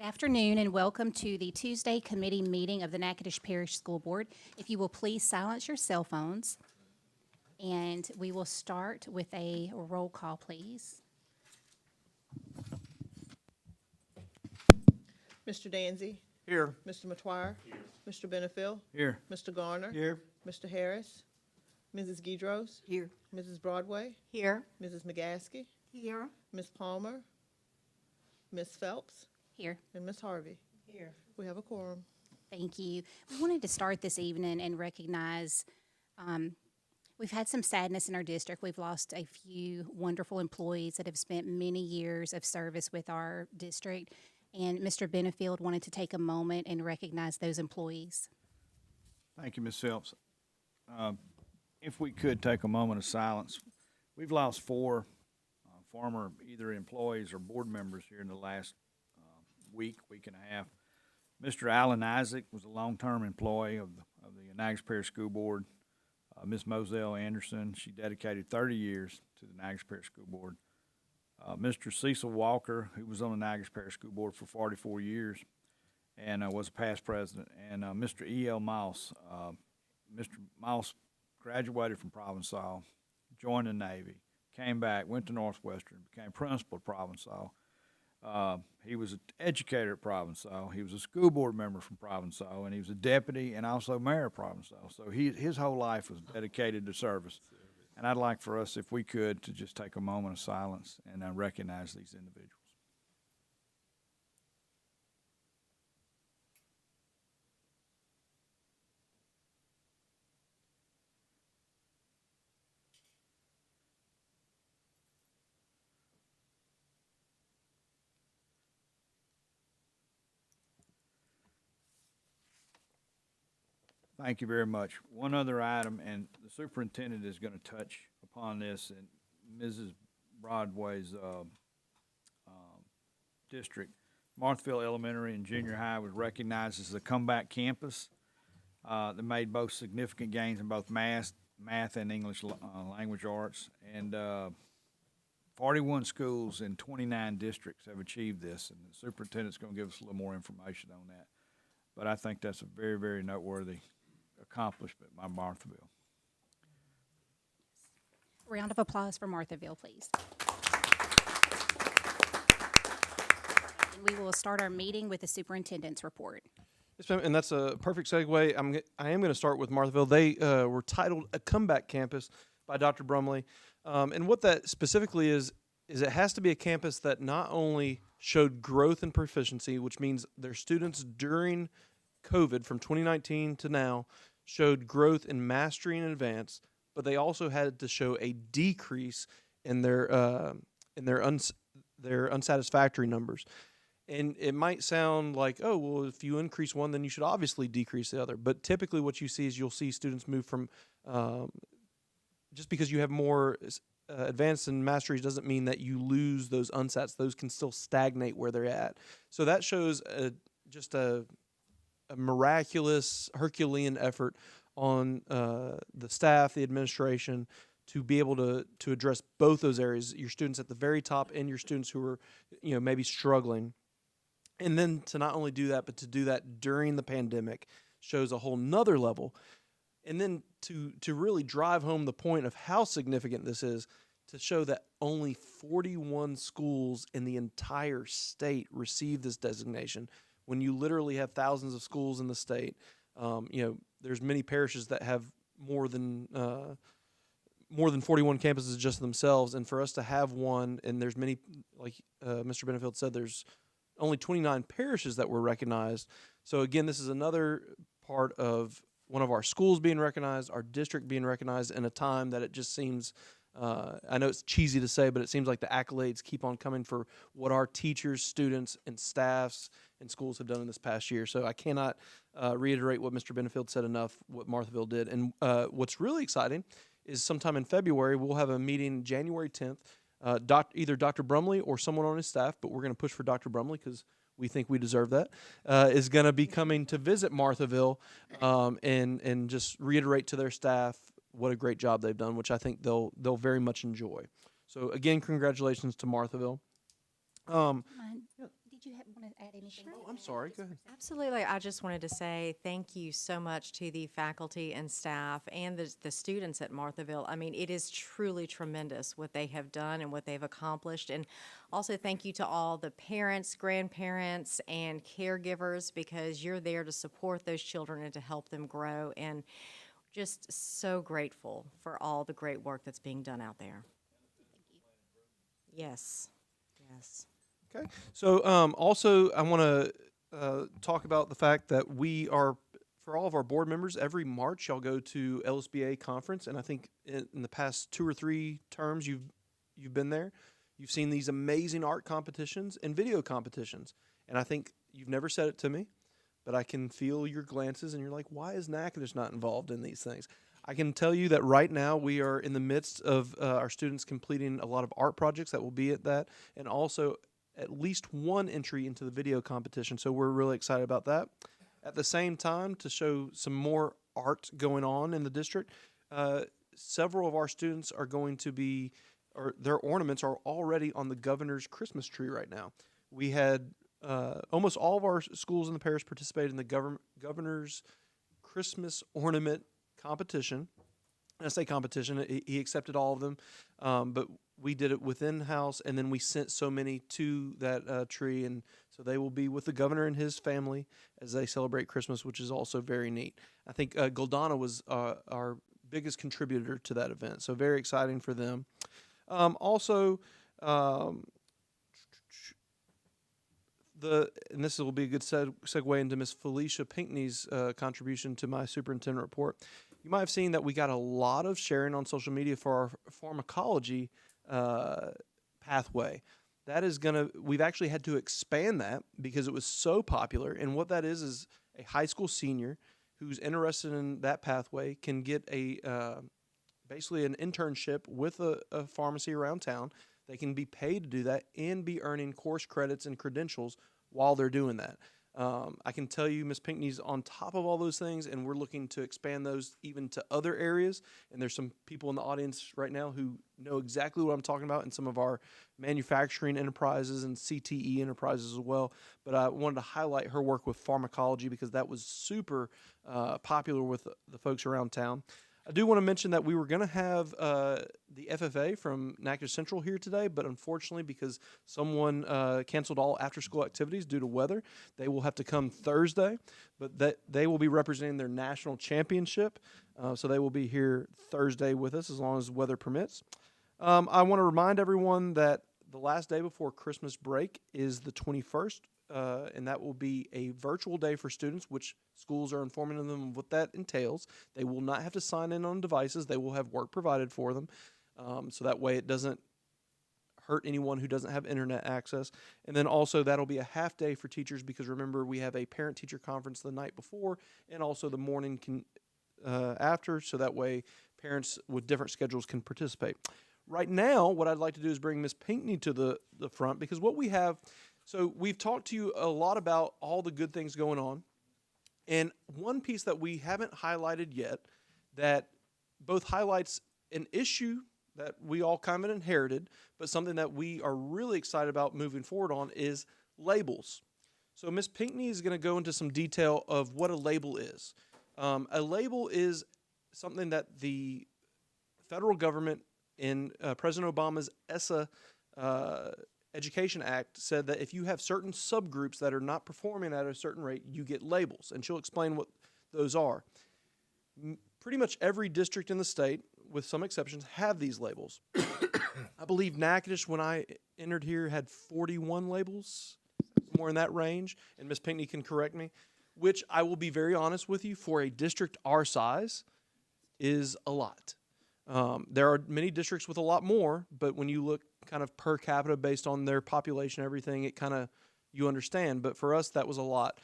Afternoon and welcome to the Tuesday committee meeting of the Natchitoches Parish School Board. If you will please silence your cell phones. And we will start with a roll call, please. Mr. Danzy? Here. Mr. Matoir? Here. Mr. Benefiel? Here. Mr. Garner? Here. Mr. Harris? Mrs. Guidros? Here. Mrs. Broadway? Here. Mrs. McGaskey? Here. Ms. Palmer? Ms. Phelps? Here. And Ms. Harvey? Here. We have a quorum. Thank you. We wanted to start this evening and recognize we've had some sadness in our district. We've lost a few wonderful employees that have spent many years of service with our district. And Mr. Benefield wanted to take a moment and recognize those employees. Thank you, Ms. Phelps. If we could take a moment of silence. We've lost four former either employees or board members here in the last week and a half. Mr. Alan Isaac was a long-term employee of the Natchitoches Parish School Board. Ms. Moselle Anderson, she dedicated 30 years to the Natchitoches Parish School Board. Mr. Cecil Walker, who was on the Natchitoches Parish School Board for 44 years and was a past president. And Mr. E.L. Mouse. Mr. Mouse graduated from Provençal, joined the Navy, came back, went to Northwestern, became principal at Provençal. He was an educator at Provençal. He was a school board member from Provençal, and he was a deputy and also mayor of Provençal. So his whole life was dedicated to service. And I'd like for us, if we could, to just take a moment of silence and recognize these individuals. Thank you very much. One other item, and the superintendent is going to touch upon this, and Mrs. Broadway's district, Marthville Elementary and Junior High was recognized as a comeback campus that made both significant gains in both math and English language arts, and 41 schools in 29 districts have achieved this, and the superintendent's going to give us a little more information on that. But I think that's a very, very noteworthy accomplishment by Marthville. Round of applause for Marthville, please. And we will start our meeting with the superintendent's report. Yes, ma'am, and that's a perfect segue. I am going to start with Marthville. They were titled A Comeback Campus by Dr. Brumley. And what that specifically is it has to be a campus that not only showed growth and proficiency, which means their students during COVID from 2019 to now showed growth in mastery and advance, but they also had to show a decrease in their unsatisfactory numbers. And it might sound like, oh, well, if you increase one, then you should obviously decrease the other. But typically what you see is you'll see students move from, just because you have more advanced in masteries doesn't mean that you lose those unsats. Those can still stagnate where they're at. So that shows just a miraculous Herculean effort on the staff, the administration, to be able to address both those areas, your students at the very top and your students who are, maybe struggling. And then to not only do that, but to do that during the pandemic shows a whole nother level. And then to really drive home the point of how significant this is, to show that only 41 schools in the entire state receive this designation. When you literally have thousands of schools in the state, there's many parishes that have more than 41 campuses just themselves, and for us to have one, and there's many, like Mr. Benefield said, there's only 29 parishes that were recognized. So again, this is another part of one of our schools being recognized, our district being recognized in a time that it just seems, I know it's cheesy to say, but it seems like the accolades keep on coming for what our teachers, students, and staffs and schools have done in this past year. So I cannot reiterate what Mr. Benefield said enough, what Marthville did. And what's really exciting is sometime in February, we'll have a meeting January 10th, either Dr. Brumley or someone on his staff, but we're going to push for Dr. Brumley because we think we deserve that, is going to be coming to visit Marthville and just reiterate to their staff what a great job they've done, which I think they'll very much enjoy. So again, congratulations to Marthville. Did Did you want to add anything? Oh, I'm sorry. Go ahead. Absolutely. I just wanted to say thank you so much to the faculty and staff and the students at Marthaville. I mean, it is truly tremendous what they have done and what they've accomplished. And also thank you to all the parents, grandparents, and caregivers, because you're there to support those children and to help them grow. And just so grateful for all the great work that's being done out there. Yes. Yes. Okay. So also, I want to talk about the fact that we are, for all of our board members, every March y'all go to LSBA conference, and I think in the past 2 or 3 terms you've been there. You've seen these amazing art competitions and video competitions, and I think you've never said it to me, but I can feel your glances, and you're like, why is Natchitoches not involved in these things? I can tell you that right now we are in the midst of our students completing a lot of art projects that will be at that, and also at least one entry into the video competition. So we're really excited about that. At the same time, to show some more art going on in the district, several of our students are going to be, or their ornaments are already on the governor's Christmas tree right now. We had almost all of our schools in the parish participated in the governor's Christmas ornament competition. And I say competition, he accepted all of them, but we did it within house, and then we sent so many to that tree, and so they will be with the governor and his family as they celebrate Christmas, which is also very neat. I think Goldana was our biggest contributor to that event, so very exciting for them. Also, and this will be a good segue into Miss Felicia Pinckney's contribution to my superintendent report. You might have seen that we got a lot of sharing on social media for our pharmacology pathway. That is we've actually had to expand that because it was so popular. And what that is a high school senior who's interested in that pathway can get basically an internship with a pharmacy around town. They can be paid to do that and be earning course credits and credentials while they're doing that. I can tell you Ms. Pinckney's on top of all those things, and we're looking to expand those even to other areas. And there's some people in the audience right now who know exactly what I'm talking about in some of our manufacturing enterprises and CTE enterprises as well. But I wanted to highlight her work with pharmacology because that was super popular with the folks around town. I do want to mention that we were going to have the FFA from Natchitoches Central here today, but unfortunately, because someone canceled all after-school activities due to weather, they will have to come Thursday. But they will be representing their national championship, so they will be here Thursday with us as long as weather permits. I want to remind everyone that the last day before Christmas break is the 21st. And that will be a virtual day for students, which schools are informing them of what that entails. They will not have to sign in on devices. They will have work provided for them. So that way it doesn't hurt anyone who doesn't have internet access. And then also that'll be a half day for teachers because remember we have a parent-teacher conference the night before and also the morning after. So that way parents with different schedules can participate. Right now, what I'd like to do is bring Ms. Pinckney to the front because what we have... So we've talked to you a lot about all the good things going on. And one piece that we haven't highlighted yet that both highlights an issue that we all kind of inherited, but something that we are really excited about moving forward on is labels. So Ms. Pinckney is going to go into some detail of what a label is. A label is something that the federal government in President Obama's ESSA Education Act said that if you have certain subgroups that are not performing at a certain rate, you get labels, and she'll explain what those are. Pretty much every district in the state, with some exceptions, have these labels. I believe Natchitoches, when I entered here, had 41 labels, somewhere in that range, and Ms. Pinckney can correct me, which I will be very honest with you, for a district our size, is a lot. There are many districts with a lot more, but when you look kind of per capita based on their population and everything, it kind of, you understand. But for us, that was a lot.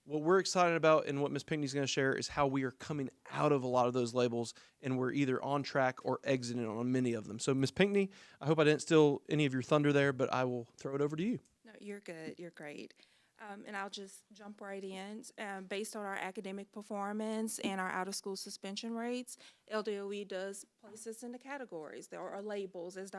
What we're excited about and what Ms. Pinckney's going to share is how we are coming out of a lot of those labels, and we're either on track or exiting on many of them. So Ms. Pinckney, I hope I didn't steal any of your thunder there, but I will throw it over to you. No, you're good. You're great. And I'll just jump right in. Based on our academic performance and our out-of-school suspension rates, LDOE does place us into categories. There are labels, as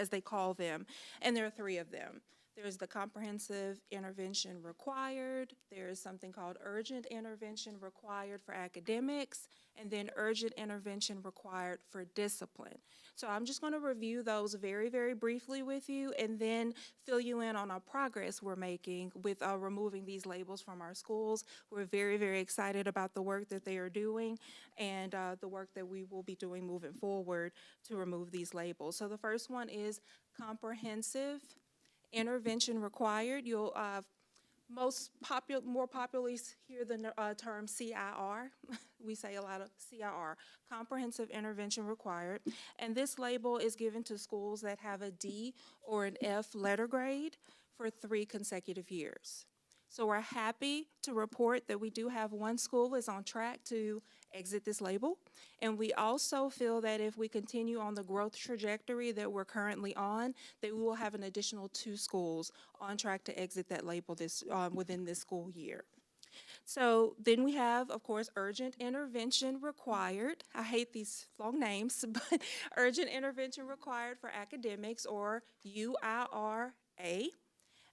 they call them, and there are 3 of them. There's the comprehensive intervention required. There is something called urgent intervention required for academics, and then urgent intervention required for discipline. So I'm just going to review those very, very briefly with you and then fill you in on our progress we're making with removing these labels from our schools. We're very, very excited about the work that they are doing and the work that we will be doing moving forward to remove these labels. So the first one is comprehensive intervention required. You'll more popularly hear the term CIR. We say a lot of CIR, comprehensive intervention required. And this label is given to schools that have a D or an F letter grade for 3 consecutive years. So we're happy to report that we do have one school is on track to exit this label. And we also feel that if we continue on the growth trajectory that we're currently on, that we will have an additional 2 schools on track to exit that label within this school year. So then we have, of course, urgent intervention required. I hate these long names, but urgent intervention required for academics, or UIRA.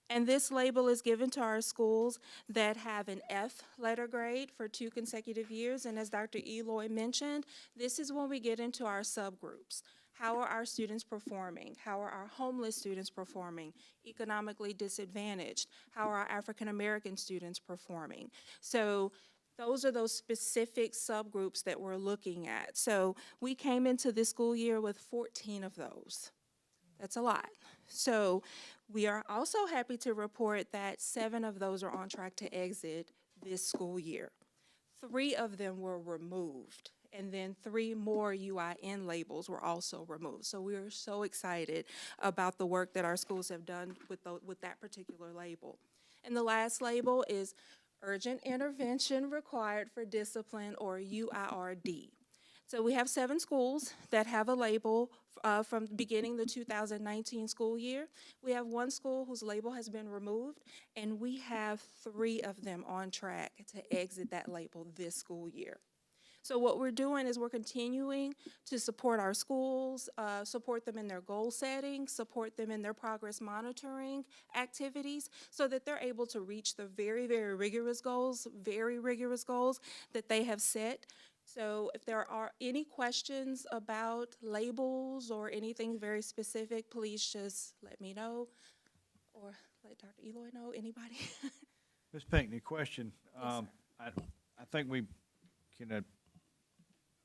And this label is given to our schools that have an F letter grade for 2 consecutive years. And as Dr. Eloy mentioned, this is when we get into our subgroups. How are our students performing? How are our homeless students performing? Economically disadvantaged? How are our African American students performing? So those are those specific subgroups that we're looking at. So we came into this school year with 14 of those. That's a lot. So we are also happy to report that 7 of those are on track to exit this school year. 3 of them were removed, and then 3 more UIN labels were also removed. So we are so excited about the work that our schools have done with that particular label. And the last label is urgent intervention required for discipline, or UIRD. So we have 7 schools that have a label from beginning the 2019 school year. We have 1 school whose label has been removed, and we have 3 of them on track to exit that label this school year. So what we're doing is we're continuing to support our schools, support them in their goal setting, support them in their progress monitoring activities, so that they're able to reach the very, very rigorous goals that they have set. So if there are any questions about labels or anything very specific, please just let me know, or let Dr. Eloy know. Anybody? Ms. Pinckney, question. Yes, I think we can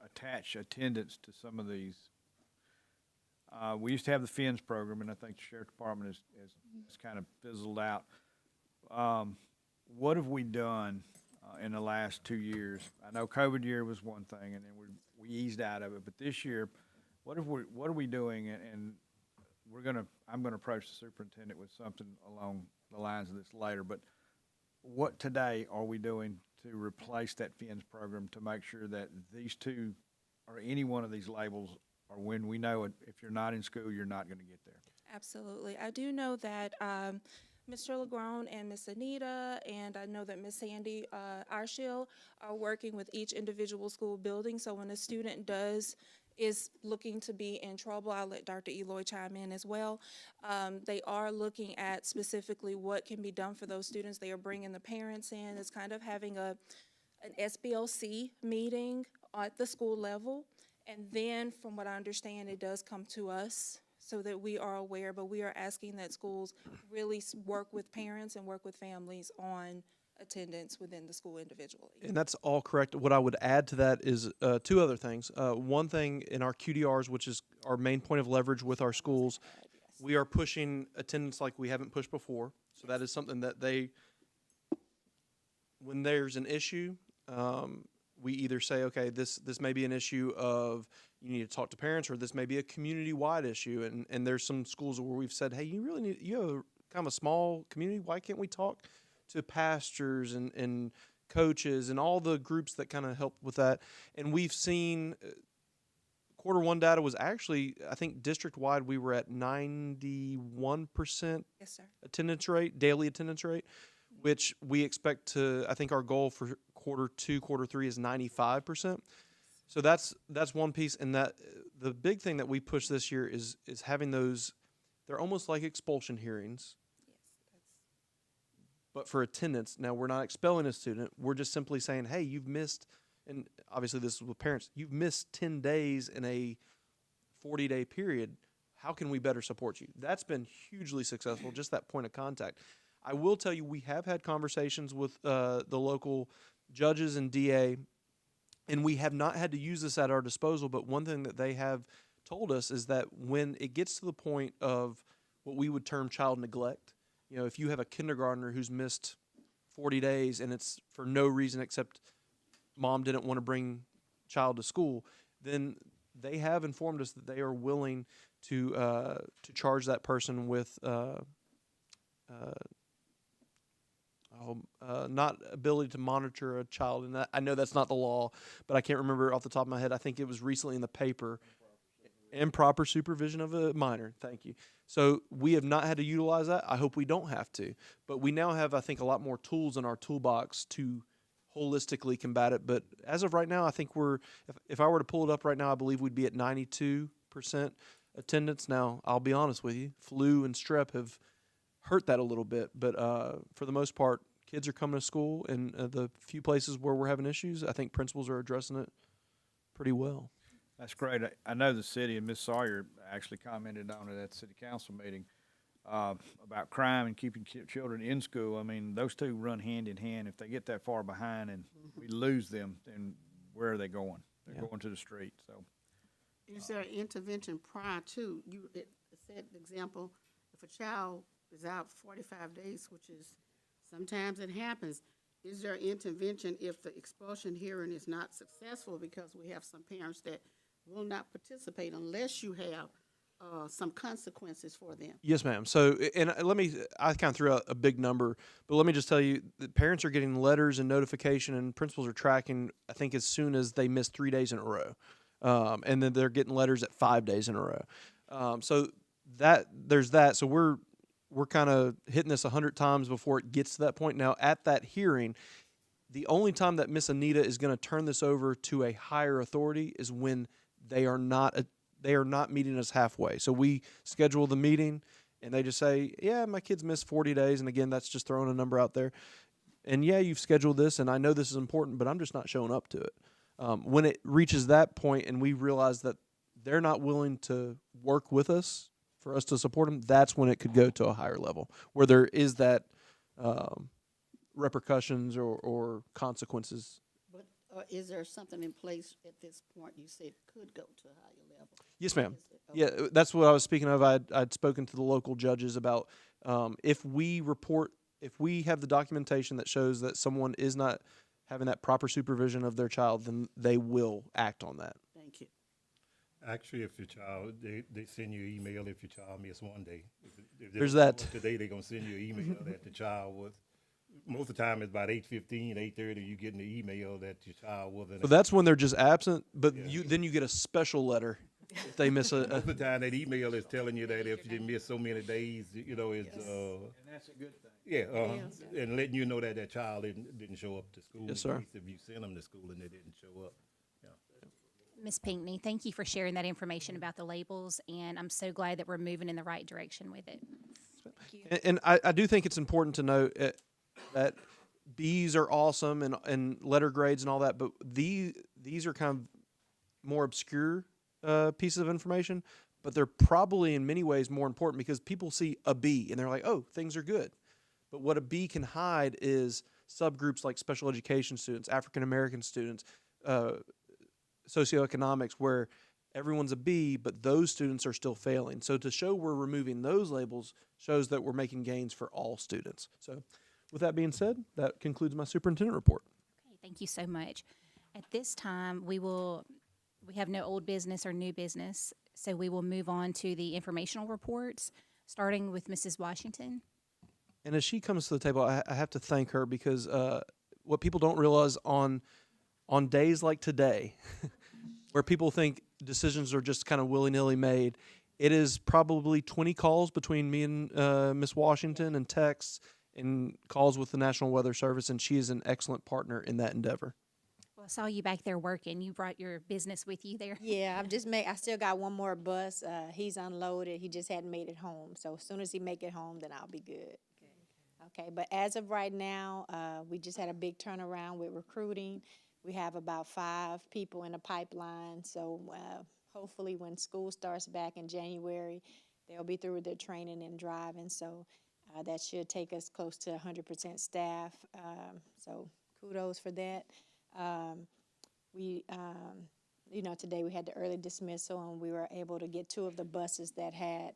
attach attendance to some of these. We used to have the FINS program, and I think the Sheriff Department has kind of fizzled out. What have we done in the last 2 years? I know COVID year was one thing, and then we eased out of it. But this year, what are we doing? And I'm gonna approach the superintendent with something along the lines of this later. But what today are we doing to replace that FINS program to make sure that these 2 or any one of these labels are, when we know it, if you're not in school, you're not going to get there? Absolutely. I do know that Mr. LeGrone and Miss Anita, and I know that Miss Sandy Arshill are working with each individual school building. So when a student is looking to be in trouble, I'll let Dr. Eloy chime in as well. They are looking at specifically what can be done for those students. They are bringing the parents in. It's kind of having an SBLC meeting at the school level. And then, from what I understand, it does come to us so that we are aware, but we are asking that schools really work with parents and work with families on attendance within the school individually. And that's all correct. What I would add to that is 2 other things. One thing in our QDRs, which is our main point of leverage with our schools, we are pushing attendance like we haven't pushed before. So that is something that when there's an issue, we either say, okay, this may be an issue of you need to talk to parents, or this may be a community-wide issue. And there's some schools where we've said, hey, you have a kind of a small community. Why can't we talk to pastors and coaches and all the groups that kind of help with that? And we've seen Q1 data was actually, I think district-wide, we were at 91% Yes, sir. attendance rate, daily attendance rate, which we expect to, I think our goal for Q2, Q3 is 95%. So that's one piece. And that the big thing that we push this year is having those, they're almost like expulsion hearings But for attendance, now we're not expelling a student. We're just simply saying, hey, you've missed, and obviously this is with parents, you've missed 10 days in a 40-day period. How can we better support you? That's been hugely successful, just that point of contact. I will tell you, we have had conversations with the local judges and DA, and we have not had to use this at our disposal, but one thing that they have told us is that when it gets to the point of what we would term child neglect, you know, if you have a kindergartner who's missed 40 days and it's for no reason except mom didn't want to bring child to school, then they have informed us that they are willing to charge that person with not ability to monitor a child. And I know that's not the law, but I can't remember off the top of my head. I think it was recently in the paper. Improper supervision of a minor. Thank you. So we have not had to utilize that. I hope we don't have to. But we now have, I think, a lot more tools in our toolbox to holistically combat it. But as of right now, I think if I were to pull it up right now, I believe we'd be at 92% attendance. Now, I'll be honest with you, flu and strep have hurt that a little bit. But for the most part, kids are coming to school, and the few places where we're having issues, I think principals are addressing it pretty well. That's great. I know the city, and Ms. Sawyer actually commented on it at the city council meeting about crime and keeping children in school. I mean, those two run hand in hand. If they get that far behind and we lose them, then where are they going? They're going to the street. So, is there intervention prior to you? It said, example, if a child is out 45 days, which is sometimes it happens. Is there intervention if the expulsion hearing is not successful? Because we have some parents that will not participate unless you have some consequences for them. Yes, ma'am. So, and I kind of threw out a big number, but let me just tell you, the parents are getting letters and notification, and principals are tracking, I think, as soon as they miss 3 days in a row. And then they're getting letters at 5 days in a row. So there's that. So we're kind of hitting this 100 times before it gets to that point. Now, at that hearing, the only time that Miss Anita is going to turn this over to a higher authority is when they are not meeting us halfway. So we schedule the meeting, and they just say, yeah, my kid's missed 40 days. And again, that's just throwing a number out there. And yeah, you've scheduled this, and I know this is important, but I'm just not showing up to it. When it reaches that point and we realize that they're not willing to work with us for us to support them, that's when it could go to a higher level, where there is that repercussions or consequences. But is there something in place at this point you said could go to a higher level? Yes, ma'am. Okay. Yeah, that's what I was speaking of. I'd spoken to the local judges about if we have the documentation that shows that someone is not having that proper supervision of their child, then they will act on that. Thank you. Actually, if your child, they send you an email if your child missed one day. If There's that. Today, they're going to send you an email that the child was, most of the time it's about 8:15, 8:30, you getting the email that your child wasn't. So that's when they're just absent, but Yeah. then you get a special letter if they miss most of the time that email is telling you that if you miss so many days, you know, it's, and that's a good thing. yeah, and letting you know that child didn't show up to school. Yes, sir. At least if you sent them to school and they didn't show up. Ms. Pinckney, thank you for sharing that information about the labels, and I'm so glad that we're moving in the right direction with it. And I do think it's important to note that B's are awesome and letter grades and all that, but these are kind of more obscure pieces of information, but they're probably in many ways more important because people see a B and they're like, oh, things are good. But what a B can hide is subgroups like special education students, African American students, socioeconomics, where everyone's a B, but those students are still failing. So to show we're removing those labels shows that we're making gains for all students. So with that being said, that concludes my superintendent report. Okay, thank you so much. At this time, we have no old business or new business, so we will move on to the informational reports, starting with Mrs. Washington. And as she comes to the table, I have to thank her because what people don't realize on days like today, where people think decisions are just kind of willy-nilly made, it is probably 20 calls between me and Miss Washington and texts and calls with the National Weather Service, and she is an excellent partner in that endeavor. Well, I saw you back there working. You brought your business with you there. Yeah, I still got one more bus. He's unloaded. He just hadn't made it home. So as soon as he make it home, then I'll be good. Okay, but as of right now, we just had a big turnaround with recruiting. We have about 5 people in the pipeline, so hopefully when school starts back in January, they'll be through with their training and driving, so that should take us close to 100% staff, so kudos for that. Today we had the early dismissal, and we were able to get 2 of the buses that had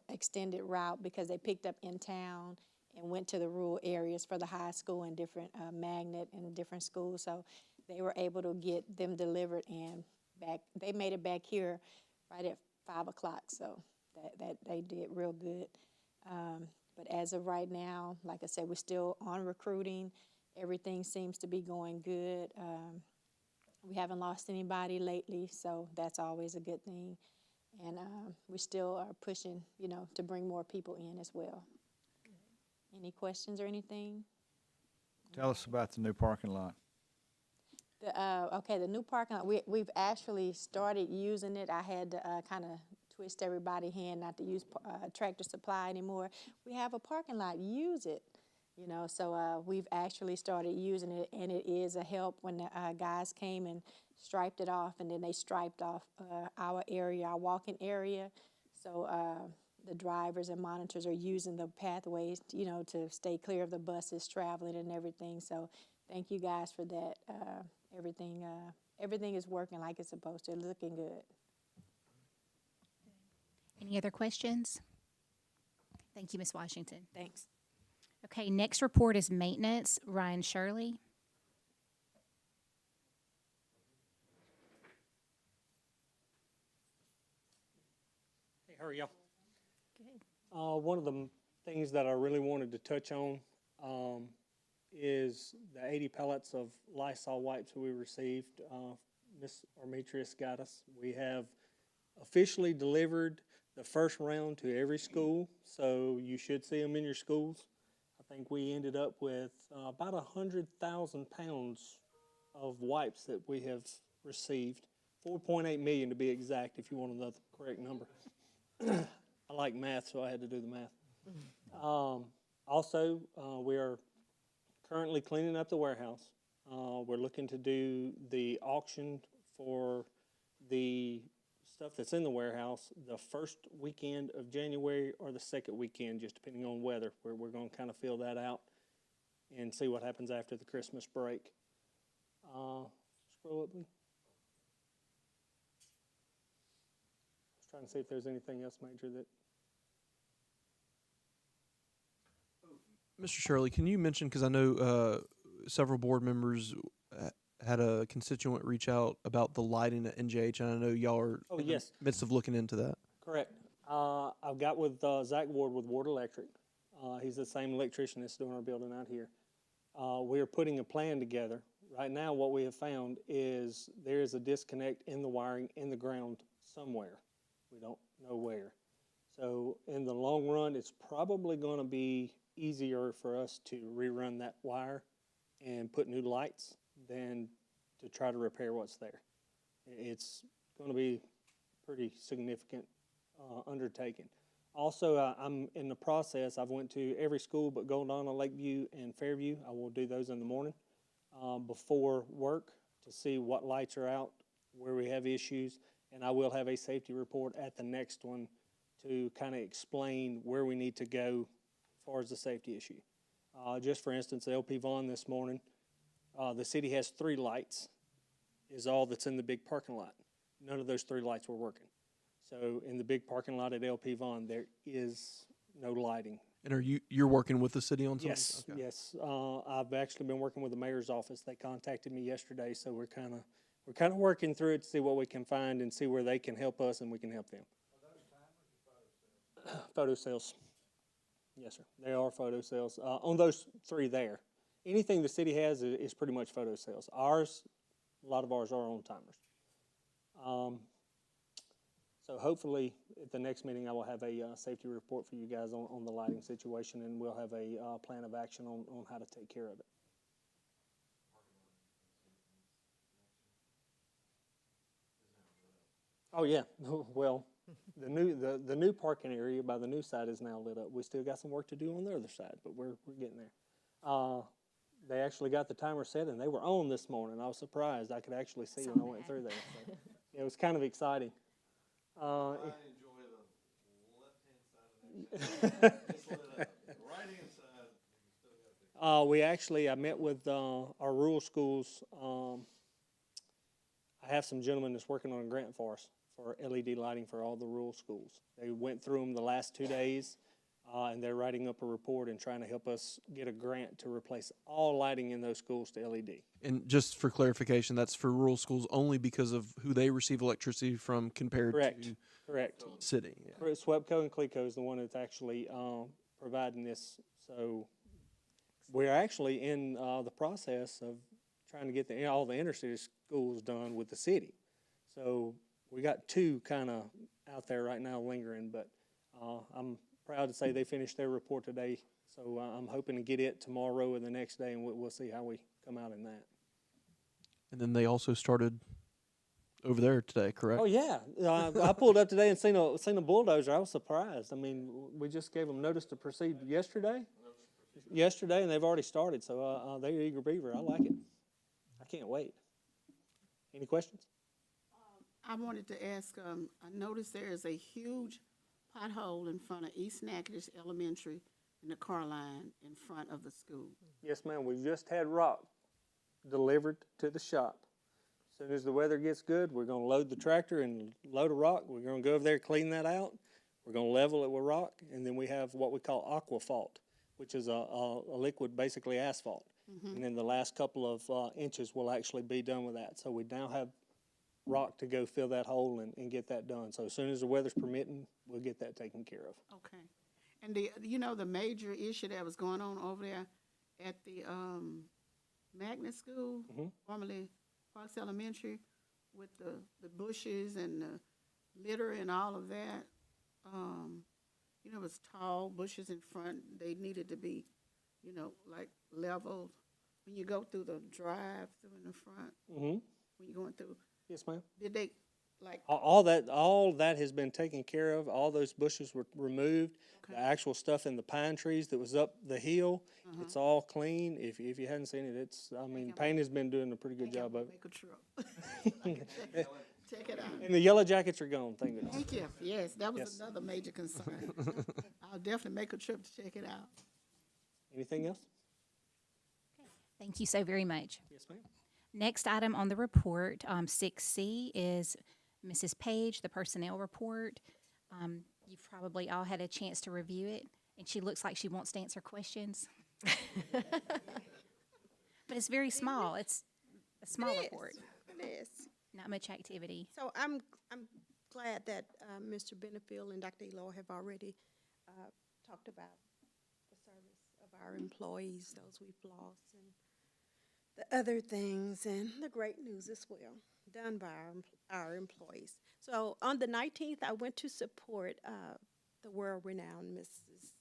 extended route because they picked up in town and went to the rural areas for the high school and different magnet and different schools. So they were able to get them delivered and back. They made it back here right at 5 o'clock. So that they did real good. But as of right now, like I said, we're still on recruiting. Everything seems to be going good. We haven't lost anybody lately, so that's always a good thing. And we still are pushing, to bring more people in as well. Any questions or anything? Tell us about the new parking lot. The new parking lot, we've actually started using it. I had to kind of twist everybody's hand not to use Tractor Supply anymore. We have a parking lot, use it. So we've actually started using it, and it is a help when the guys came and striped it off, and then they striped off our area, our walking area. So the drivers and monitors are using the pathways, to stay clear of the buses traveling and everything. So thank you guys for that. Everything is working like it's supposed to, looking good. Any other questions? Thank you, Ms. Washington. Thanks. Okay, next report is maintenance. Ryan Shirley. Hey, how are y'all? Good. One of the things that I really wanted to touch on is the 80 pallets of Lysol wipes we received. Ms. Armitrius got us. We have officially delivered the first round to every school, so you should see them in your schools. I think we ended up with about 100,000 pounds of wipes that we have received. 4.8 million to be exact, if you want to know the correct number. I like math, so I had to do the math. Also, we are currently cleaning up the warehouse. We're looking to do the auction for the stuff that's in the warehouse the first weekend of January or the second weekend, just depending on weather. We're going to kind of fill that out and see what happens after the Christmas break. Scroll up, please. I was trying to see if there's anything else major that. Mr. Shirley, can you mention, because I know several board members had a constituent reach out about the lighting at NJH, and I know y'all are in the midst of looking into that. Correct. I've got with Zach Ward with Ward Electric. He's the same electrician that's doing our building out here. We are putting a plan together. Right now, what we have found is there is a disconnect in the wiring in the ground somewhere. We don't know where. So in the long run, it's probably going to be easier for us to rerun that wire and put new lights than to try to repair what's there. It's going to be pretty significant undertaking. Also, I'm in the process. I've went to every school but Goldana, Lakeview, and Fairview. I will do those in the morning before work to see what lights are out, where we have issues, and I will have a safety report at the next one to kind of explain where we need to go as far as the safety issue. Just for instance, LP Vaughn this morning, the city has 3 lights, is all that's in the big parking lot. None of those 3 lights were working. So in the big parking lot at LP Vaughn, there is no lighting. And you're working with the city on something? Yes, Okay. yes. I've actually been working with the mayor's office. They contacted me yesterday, so we're kind of working through it to see what we can find and see where they can help us and we can help them. Are those timers or photo cells? Photo cells. Yes, sir. They are photo cells. On those 3 there, anything the city has is pretty much photo cells. Ours, a lot of ours are on timers. So hopefully at the next meeting I will have a safety report for you guys on the lighting situation, and we'll have a plan of action on how to take care of it. Oh yeah, well, The new parking area by the new side is now lit up. We still got some work to do on the other side, but we're getting there. They actually got the timer set and they were on this morning. I was surprised. I could actually see when I went through there. So, it was kind of exciting. I enjoy the left-hand side of that. Just lit up. The right-hand side. I met with our rural schools. I have some gentlemen that's working on a grant for us for LED lighting for all the rural schools. They went through them the last 2 days, and they're writing up a report and trying to help us get a grant to replace all lighting in those schools to LED. And just for clarification, that's for rural schools only because of who they receive electricity from compared to Correct. city. Yeah. SWEPCO and CLECO is the one that's actually providing this. So we're actually in the process of trying to get all the inner-city schools done with the city. So we got 2 kind of out there right now lingering, but I'm proud to say they finished their report today. So I'm hoping to get it tomorrow or the next day, and we'll see how we come out in that. And then they also started over there today, correct? Oh yeah, I pulled up today and seen a bulldozer. I was surprised. I mean, we just gave them notice to proceed yesterday, and they've already started. So they're eager beaver. I like it. I can't wait. Any questions? I wanted to ask, I noticed there is a huge pothole in front of East Natchitoches Elementary in the car line in front of the school. Yes, ma'am. We've just had rock delivered to the shop. As soon as the weather gets good, we're going to load the tractor and load a rock. We're going to go over there, clean that out. We're going to level it with rock, and then we have what we call aquaphalt, which is a liquid, basically asphalt. And then the last couple of inches will actually be done with that. So we now have rock to go fill that hole and get that done. So as soon as the weather's permitting, we'll get that taken care of. Okay. And the major issue that was going on over there at the magnet school, formerly Parks Elementary, with the bushes and the litter and all of that, it was tall bushes in front. They needed to be, like leveled. When you go through the drive-through in the front, when you're going through. Yes, ma'am. Did they, All that has been taken care of. All those bushes were removed. Okay. The actual stuff in the pine trees that was up the hill, it's all clean. If you hadn't seen it, Payne has been doing a pretty good job of it. make a trip? Check it out. And the yellow jackets are gone, thank goodness. Thank you. Yes, that was Yes. another major concern. I'll definitely make a trip to check it out. Anything else? Thank you so very much. Yes, ma'am. Next item on the report, 6C, is Mrs. Page, the personnel report. You've probably all had a chance to review it, and she looks like she wants to answer questions. But it's very small. It's a small report, It is. not much activity. So I'm glad that Mr. Benefield and Dr. Eloy have already talked about the service of our employees, those we've lost, and the other things, and the great news as well, done by our employees. So on the 19th, I went to support the world-renowned Mrs.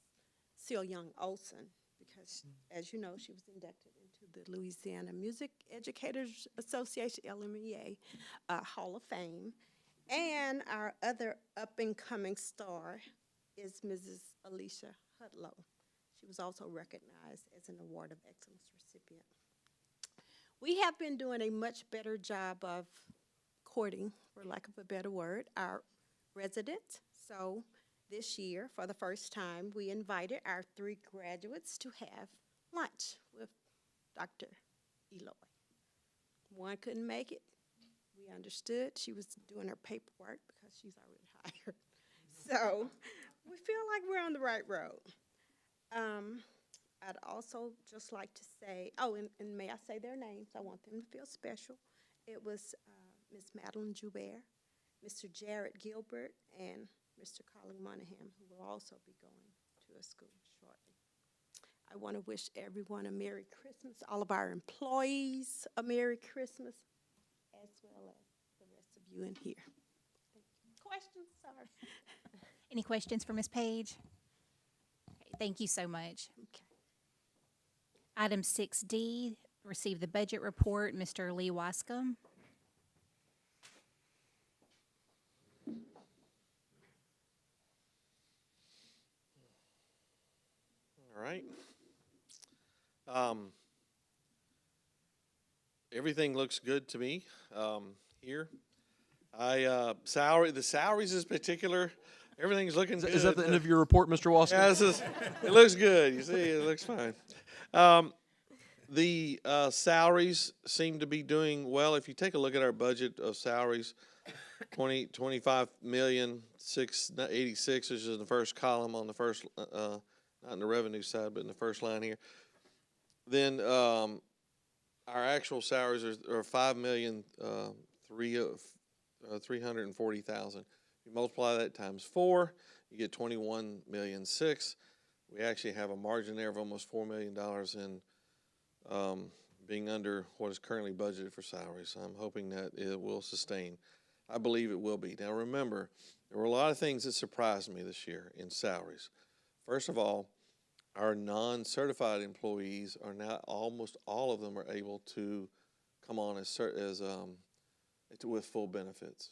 Seal Young Olson, because, as you know, she was inducted into the Louisiana Music Educators Association, LMEA, Hall of Fame. And our other up-and-coming star is Mrs. Alicia Hudlow. She was also recognized as an Award of Excellence recipient. We have been doing a much better job of courting, for lack of a better word, our residents. So this year, for the first time, we invited our 3 graduates to have lunch with Dr. Eloy. One couldn't make it. We understood. She was doing her paperwork because she's already hired. So we feel like we're on the right road. I'd also just like to say, and may I say their names? I want them to feel special. It was Ms. Madeline Joubert, Mr. Jared Gilbert, and Mr. Colin Monahan, who will also be going to a school shortly. I want to wish everyone a Merry Christmas, all of our employees a Merry Christmas, as well as the rest of you in here. Thank you. Questions? Sorry. Any questions for Ms. Page? Okay, thank you so much. Okay. Item 6D, receive the budget report, Mr. Lee Wascom. All right. Everything looks good to me here. The salaries is particular. Everything's looking good. Is that the end of your report, Mr. Wasson? Yeah, it looks good. You see, it looks fine. The salaries seem to be doing well. If you take a look at our budget of salaries, 25,686, which is in the first column on the first, not in the revenue side, but in the first line here. Then our actual salaries are 5,340,000. If you multiply that times 4, you get 21,600,000. We actually have a margin there of almost $4 million in being under what is currently budgeted for salaries. So I'm hoping that it will sustain. I believe it will be. Now remember, there were a lot of things that surprised me this year in salaries. First of all, our non-certified employees are now, almost all of them are able to come on with full benefits,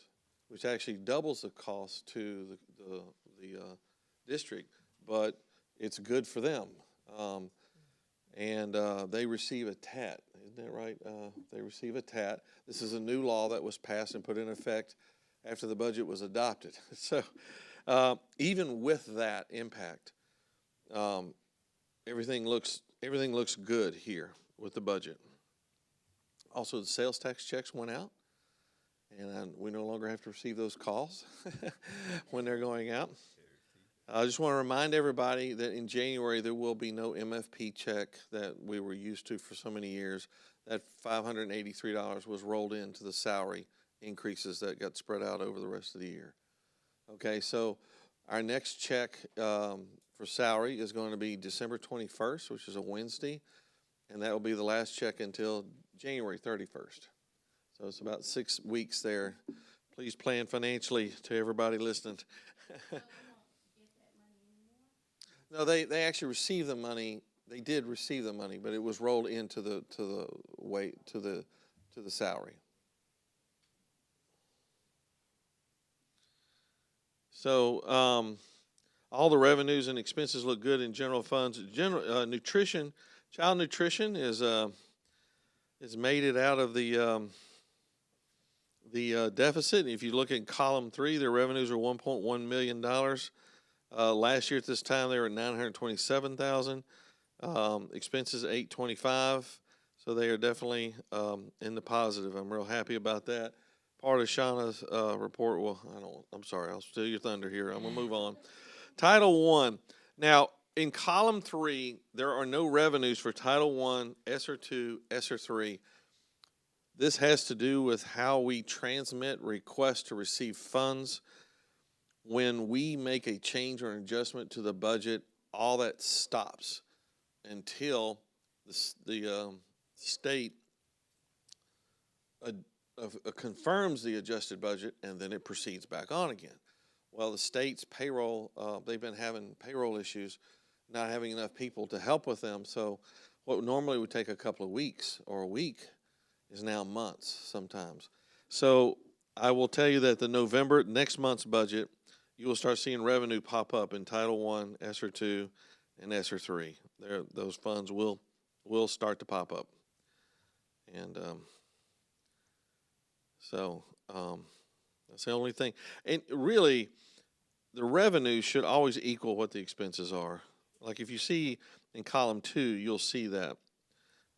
which actually doubles the cost to the district, but it's good for them. And they receive a TAT, isn't that right? They receive a TAT. This is a new law that was passed and put in effect after the budget was adopted. So even with that impact, everything looks good here with the budget. Also, the sales tax checks went out, and we no longer have to receive those calls when they're going out. I just want to remind everybody that in January there will be no MFP check that we were used to for so many years. That $583 was rolled into the salary increases that got spread out over the rest of the year. Okay, so our next check for salary is going to be December 21st, which is a Wednesday, and that will be the last check until January 31st. So it's about 6 weeks there. Please plan financially to everybody listening. No, they actually received the money. They did receive the money, but it was rolled into the salary. So all the revenues and expenses look good in general funds. Child nutrition is made it out of the deficit. If you look at column 3, their revenues are $1.1 million. Last year at this time they were at $927,000. Expenses $825,000. So they are definitely in the positive. I'm real happy about that. Part of Shauna's report. Well, I'm sorry. I'll steal your thunder here. I'm gonna move on. Title I. Now in column 3, there are no revenues for Title I, ESSER II, ESSER III. This has to do with how we transmit requests to receive funds. When we make a change or an adjustment to the budget, all that stops until the state confirms the adjusted budget, and then it proceeds back on again. Well, the state's payroll, they've been having payroll issues, not having enough people to help with them. So what normally would take a couple of weeks or a week is now months sometimes. So I will tell you that next month's budget, you will start seeing revenue pop up in Title I, ESSER II, and ESSER III. Those funds will start to pop up. And so that's the only thing. And really, the revenue should always equal what the expenses are. Like if you see in column 2, you'll see that.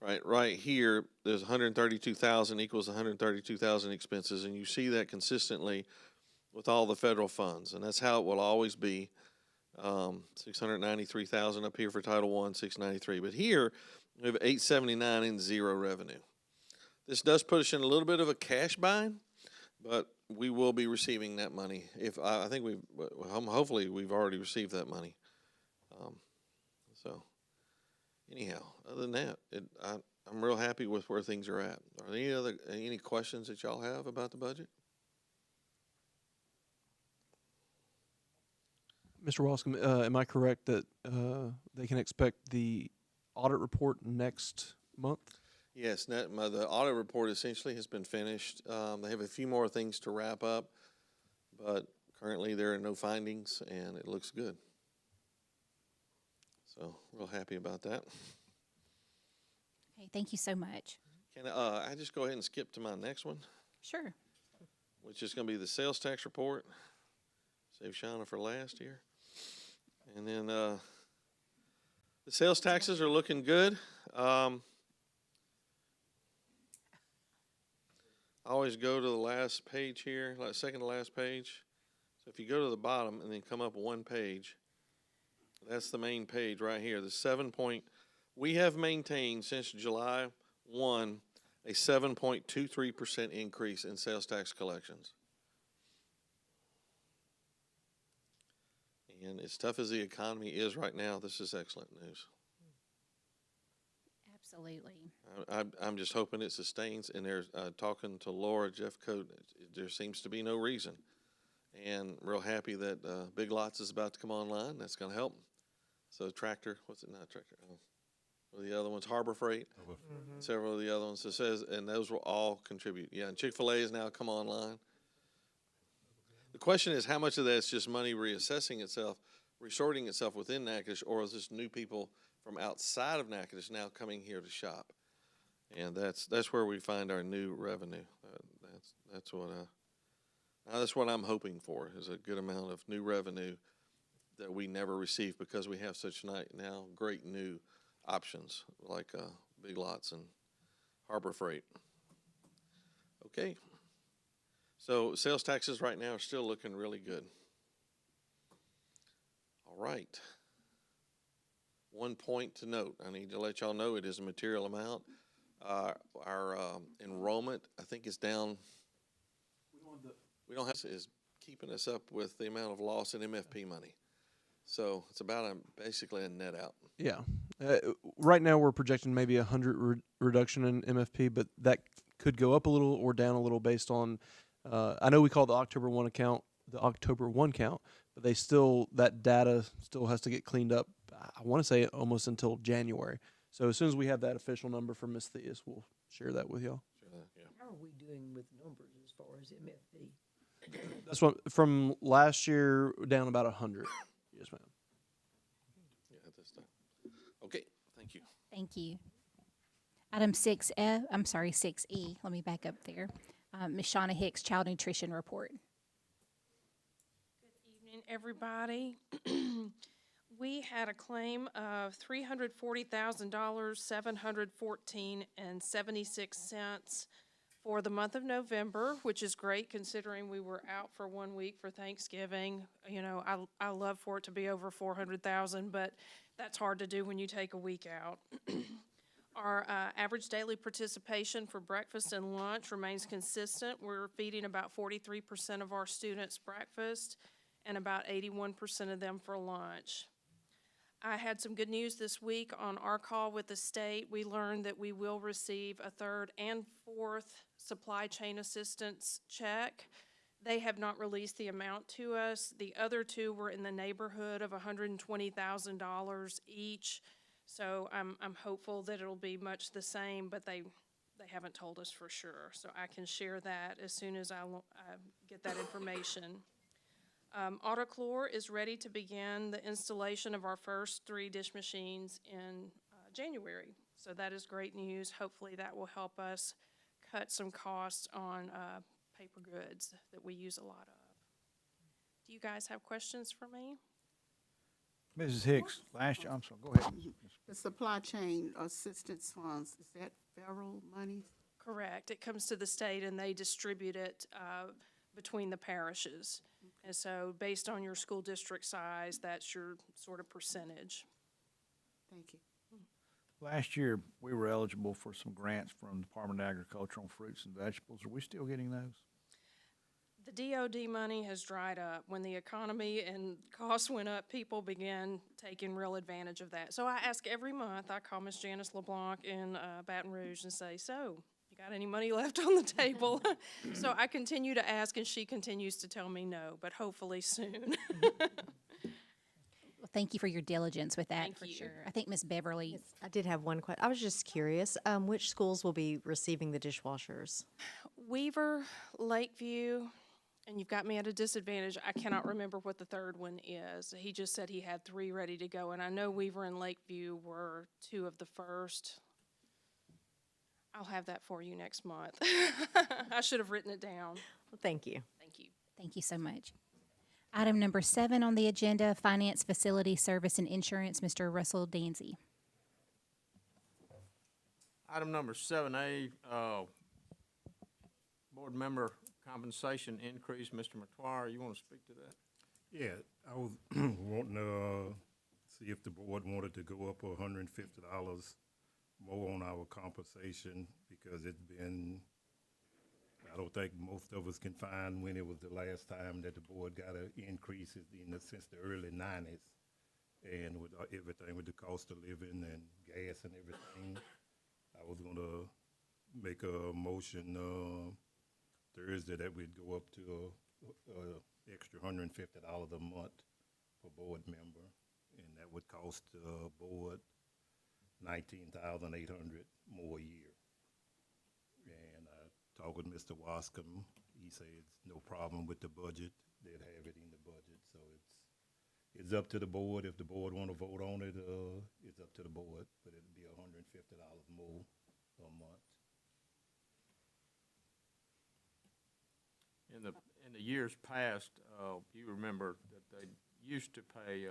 Right here, there's 132,000 equals 132,000 expenses, and you see that consistently with all the federal funds, and that's how it will always be. 693,000 up here for Title I, 693. But here we have 879 in zero revenue. This does put us in a little bit of a cash bind, but we will be receiving that money. Hopefully we've already received that money. So anyhow, other than that, I'm real happy with where things are at. Are there any questions that y'all have about the budget? Mr. Wascom, am I correct that they can expect the audit report next month? Yes, the audit report essentially has been finished. They have a few more things to wrap up, but currently there are no findings, and it looks good. So real happy about that. Okay, thank you so much. Can I just go ahead and skip to my next one, Sure. which is going to be the sales tax report. Save Shauna for last here. And then the sales taxes are looking good. I always go to the last page here, like second to last page. So if you go to the bottom and then come up one page, that's the main page right here. We have maintained since July 1 a 7.23% increase in sales tax collections. And as tough as the economy is right now, this is excellent news. Absolutely. I'm just hoping it sustains. And there's talking to Laura Jeffcoat, there seems to be no reason. And real happy that Big Lots is about to come online. That's going to help. So Tractor, what's it not Tractor? What are the other ones? Harbor Freight. Several of the other ones. It says, and those will all contribute. Yeah, and Chick-fil-A has now come online. The question is, how much of that is just money reassessing itself, resorting itself within Natchitoches, or is this new people from outside of Natchitoches now coming here to shop? And that's where we find our new revenue. That's what I'm hoping for, is a good amount of new revenue that we never received because we have such now great new options like Big Lots and Harbor Freight. Okay. So sales taxes right now are still looking really good. All right. One point to note, I need to let y'all know it is a material amount. Our enrollment, I think, is down. We don't have is keeping us up with the amount of loss in MFP money. So it's about basically a net out. Yeah. Right now we're projecting maybe 100 reduction in MFP, but that could go up a little or down a little based on. I know we call the October 1 count, but that data still has to get cleaned up. I want to say almost until January. So as soon as we have that official number from Ms. Theus, we'll share that with y'all. How are we doing with numbers as far as MFP? That's what from last year down about 100. Yes, ma'am. Yeah, at this time. Okay, thank you. Thank you. Item 6E, let me back up there. Ms. Shauna Hicks, Child Nutrition Report. Good evening, everybody. We had a claim of $340,000, $714.76 for the month of November, which is great considering we were out for 1 week for Thanksgiving. You know, I love for it to be over 400,000, but that's hard to do when you take a week out. Our average daily participation for breakfast and lunch remains consistent. We're feeding about 43% of our students breakfast and about 81% of them for lunch. I had some good news this week on our call with the state. We learned that we will receive a third and fourth supply chain assistance check. They have not released the amount to us. The other two were in the neighborhood of $120,000 each. So I'm hopeful that it'll be much the same, but they haven't told us for sure. So I can share that as soon as I get that information. Autoclor is ready to begin the installation of our first 3 dish machines in January. So that is great news. Hopefully that will help us cut some costs on paper goods that we use a lot of. Do you guys have questions for me? Mrs. Hicks, I'm sorry, go ahead. The supply chain assistance funds, is that federal money? Correct. It comes to the state and they distribute it between the parishes. And so based on your school district size, that's your sort of percentage. Thank you. Last year, we were eligible for some grants from the Department of Agriculture on fruits and vegetables. Are we still getting those? The DOD money has dried up. When the economy and costs went up, people began taking real advantage of that. So I ask every month, I call Miss Janice LeBlanc in Baton Rouge and say, so, you got any money left on the table? So I continue to ask and she continues to tell me no, but hopefully soon. Well, thank you for your diligence with that, Thank for you. sure. I think Ms. Beverly. Yes, I did have one question. I was just curious, which schools will be receiving the dishwashers? Weaver, Lakeview, And you've got me at a disadvantage. I cannot remember what the third one is. He just said he had 3 ready to go, and I know Weaver and Lakeview were 2 of the first. I'll have that for you next month. I should have written it down. Well, thank you. Thank you. Thank you so much. Item number 7 on the agenda, Finance, Facility, Service, and Insurance, Mr. Russell Danzy. Item number 7A, board member compensation increase. Mr. McTuire, you want to speak to that? Yeah, I was wanting to see if the board wanted to go up $150 more on our compensation because it's been, I don't think most of us can find when it was the last time that the board got an increase since the early 90s. And with everything with the cost of living and gas and everything, I was gonna make a motion Thursday that we'd go up to a extra $150 a month per board member, and that would cost the board $19,800 more a year. And I talked with Mr. Wascom. He said it's no problem with the budget. They'd have it in the budget, so it's up to the board. If the board want to vote on it, it's up to the board, but it'd be $150 more a month. In the years past, you remember that they used to pay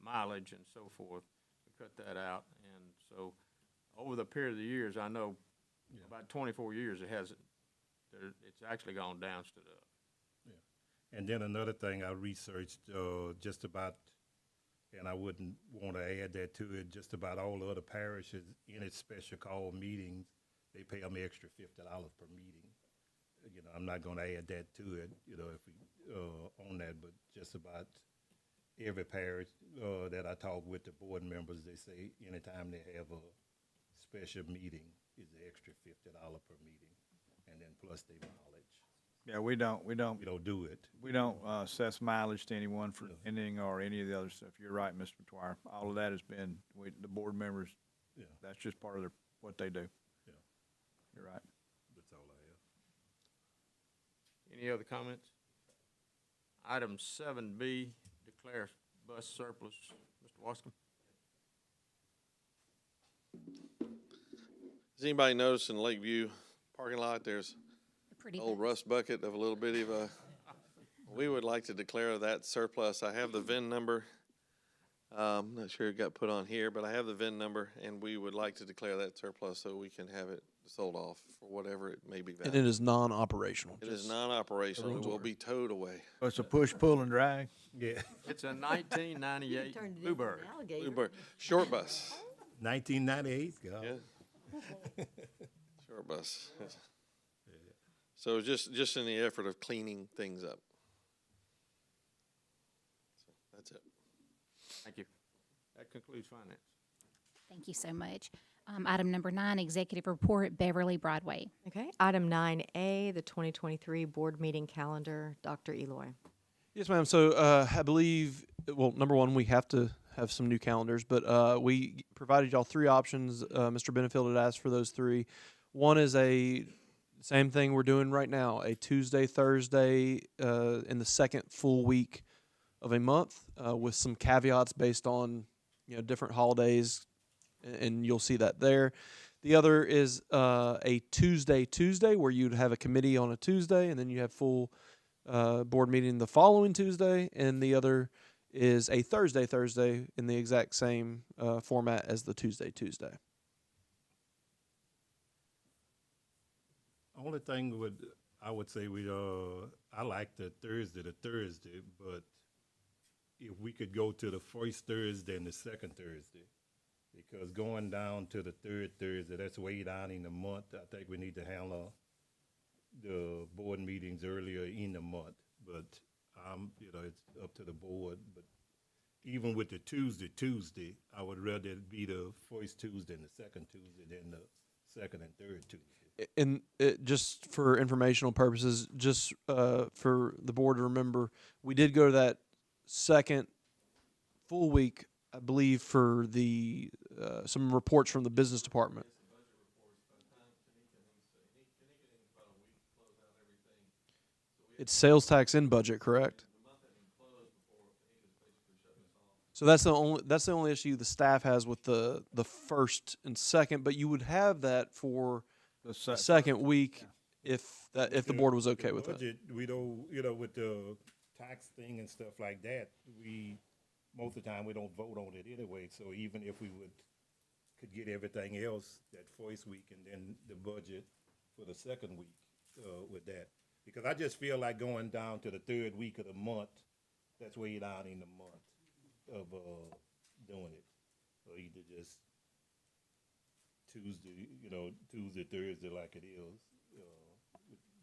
mileage and so forth. We cut that out, and so over the period of the years, I know about 24 years it hasn't. It's actually gone down instead of up. Yeah, and then another thing I researched just about, and I wouldn't want to add that to it. Just about all the other parishes in its special call meetings, they pay them extra $50 per meeting. You know, I'm not going to add that to it, you know, if we on that, but just about every parish that I talk with, the board members, they say anytime they have a special meeting is an extra $50 per meeting, and then plus their mileage. Yeah, we don't do it. We don't assess mileage to anyone for anything or any of the other stuff. You're right, Mr. McTuire. All of that has been, the board members, that's just part of what they do. Yeah. You're right. That's all I have. Any other comments? Item 7B, declare bus surplus. Mr. Wascom? Has anybody noticed in the Lakeview parking lot, there's Pretty old rust bucket of a little bitty of a, we would like to declare that surplus. I have the VIN number. I'm not sure it got put on here, but I have the VIN number, and we would like to declare that surplus so we can have it sold off for whatever it may be And valued. it is non-operational. It is non-operational. It will be towed away. So it's a push, pull, and drag? Yeah. It's a 1998 Bluebird. Bluebird. Short bus. 1998, God. Yeah. Short bus. So just in the effort of cleaning things up. So that's it. Thank you. That concludes finance. Thank you so much. Item number 9, Executive Report, Beverly Broadway. Okay, item 9A, the 2023 board meeting calendar. Dr. Eloy. Yes, ma'am. So I believe, well, number one, we have to have some new calendars, but we provided y'all 3 options. Mr. Benefield had asked for those 3. One is a same thing we're doing right now, a Tuesday, Thursday in the second full week of a month with some caveats based on, different holidays, and you'll see that there. The other is a Tuesday where you'd have a committee on a Tuesday, and then you have full board meeting the following Tuesday, and the other is a Thursday in the exact same format as the Tuesday. Only thing I would say I like the Thursday, but if we could go to the first Thursday and the second Thursday, because going down to the third Thursday, that's way down in the month. I think we need to handle the board meetings earlier in the month, but it's up to the board. But even with the Tuesday, I would rather it be the first Tuesday and the second Tuesday than the second and third Tuesday. And just for informational purposes, just for the board to remember, we did go to that second full week, I believe, for the some reports from the business department. It's sales tax in budget, correct? So that's the only issue the staff has with the first and second, but you would have that for the second week if the board was okay with that. Budget, we don't, with the tax thing and stuff like that, most of the time, we don't vote on it anyway, so even if we could get everything else that first week and then the budget for the second week, with that. Because I just feel like going down to the third week of the month, that's way down in the month of, doing it. So either just Tuesday, Tuesday, Thursday like it is,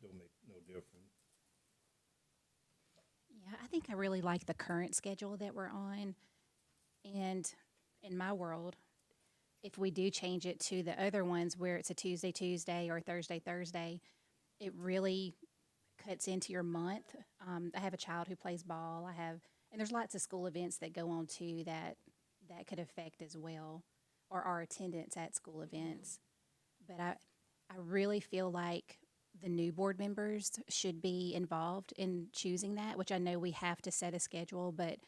don't make no difference. Yeah, I think I really like the current schedule that we're on. And in my world, if we do change it to the other ones where it's a Tuesday or Thursday, it really cuts into your month. I have a child who plays ball. And there's lots of school events that go on too that could affect as well, or our attendance at school events. But I really feel like the new board members should be involved in choosing that, which I know we have to set a schedule, but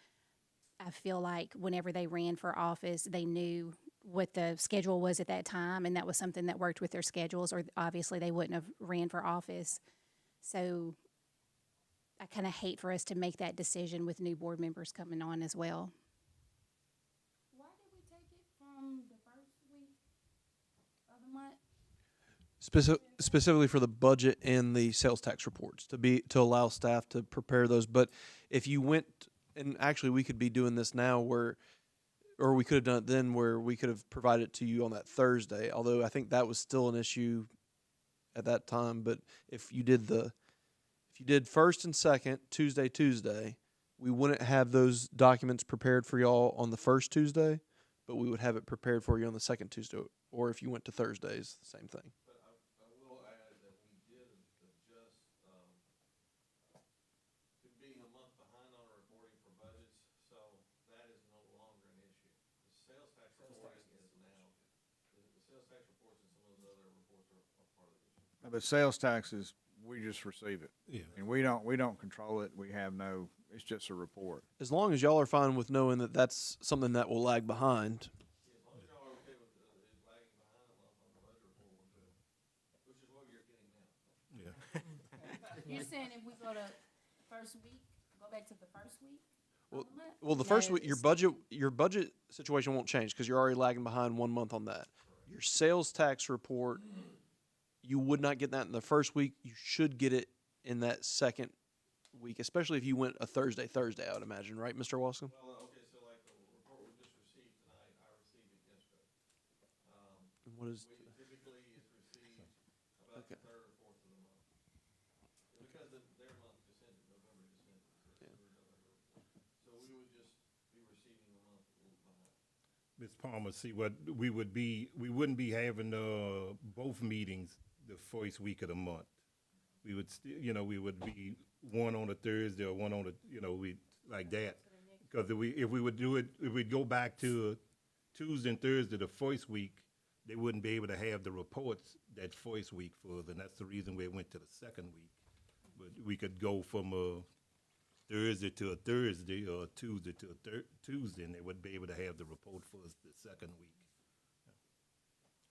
I feel like whenever they ran for office, they knew what the schedule was at that time, and that was something that worked with their schedules, or obviously they wouldn't have ran for office. So I kind of hate for us to make that decision with new board members coming on as well. Why did we take it from the first week of the month? Specifically for the budget and the sales tax reports to allow staff to prepare those. But if you went, and actually we could be doing this now or we could have done it then where we could have provided it to you on that Thursday, although I think that was still an issue at that time. But if you did first and second, Tuesday, we wouldn't have those documents prepared for y'all on the first Tuesday, but we would have it prepared for you on the second Tuesday, or if you went to Thursdays, the same thing. I will add that we did adjust, to being a month behind on our reporting for budgets, so that is no longer an issue. The sales tax reporting is now, the sales tax reports and some of those other reports are part of the issue. But sales taxes, we just receive it. Yeah. And we don't control it. We have it's just a report. As long as y'all are fine with knowing that that's something that will lag behind. As long as y'all are okay with it lagging behind a month on the budget report, we're good, which is what you're getting now. Yeah. You're saying if we go to first week, go back to the first week? Well, the first week, your budget situation won't change because you're already lagging behind 1 month on that. Your sales tax report, you would not get that in the first week. You should get it in that second week, especially if you went a Thursday, I would imagine, right, Mr. Wascom? Well, okay, so like the report we just received tonight, I received it yesterday. What is? Typically, it's received about the third or fourth of the month. Because their month just ended, November just ended. So we would just be receiving the month a little behind. Ms. Palmer, see what we wouldn't be having, both meetings the first week of the month. We would we would be one on a Thursday or one on we like that. Because if we would do it, if we'd go back to Tuesday and Thursday the first week, they wouldn't be able to have the reports that first week for us, and that's the reason we went to the second week. But we could go from a Thursday to a Thursday or a Tuesday to a Tuesday, and they would be able to have the report for us the second week.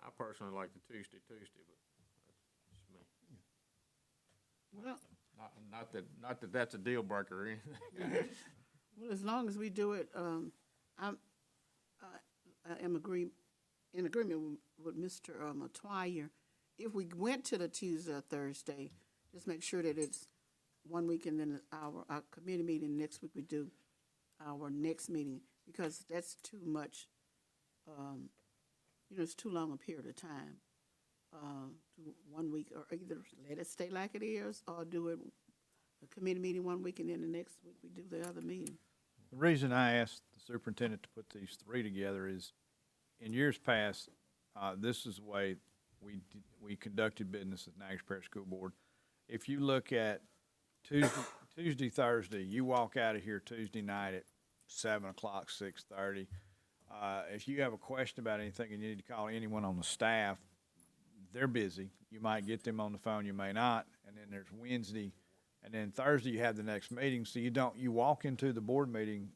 I personally like the Tuesday, but that's just me. Well, Not that that's a deal breaker or anything. well, as long as we do it, I am in agreement with Mr. Matoyer. If we went to the Tuesday or Thursday, just make sure that it's 1 week and then our committee meeting next week we do our next meeting, because that's too much, it's too long a period of time. 1 week, or either let it stay like it is, or do it a committee meeting 1 week and then the next week we do the other meeting. The reason I asked the superintendent to put these three together is, in years past, this is the way we conducted business at Natchitoches Parish School Board. If you look at Tuesday, Thursday, you walk out of here Tuesday night at 7 o'clock, 6:30. If you have a question about anything and you need to call anyone on the staff, they're busy. You might get them on the phone, you may not. And then there's Wednesday And then Thursday, you have the next meeting, so you walk into the board meeting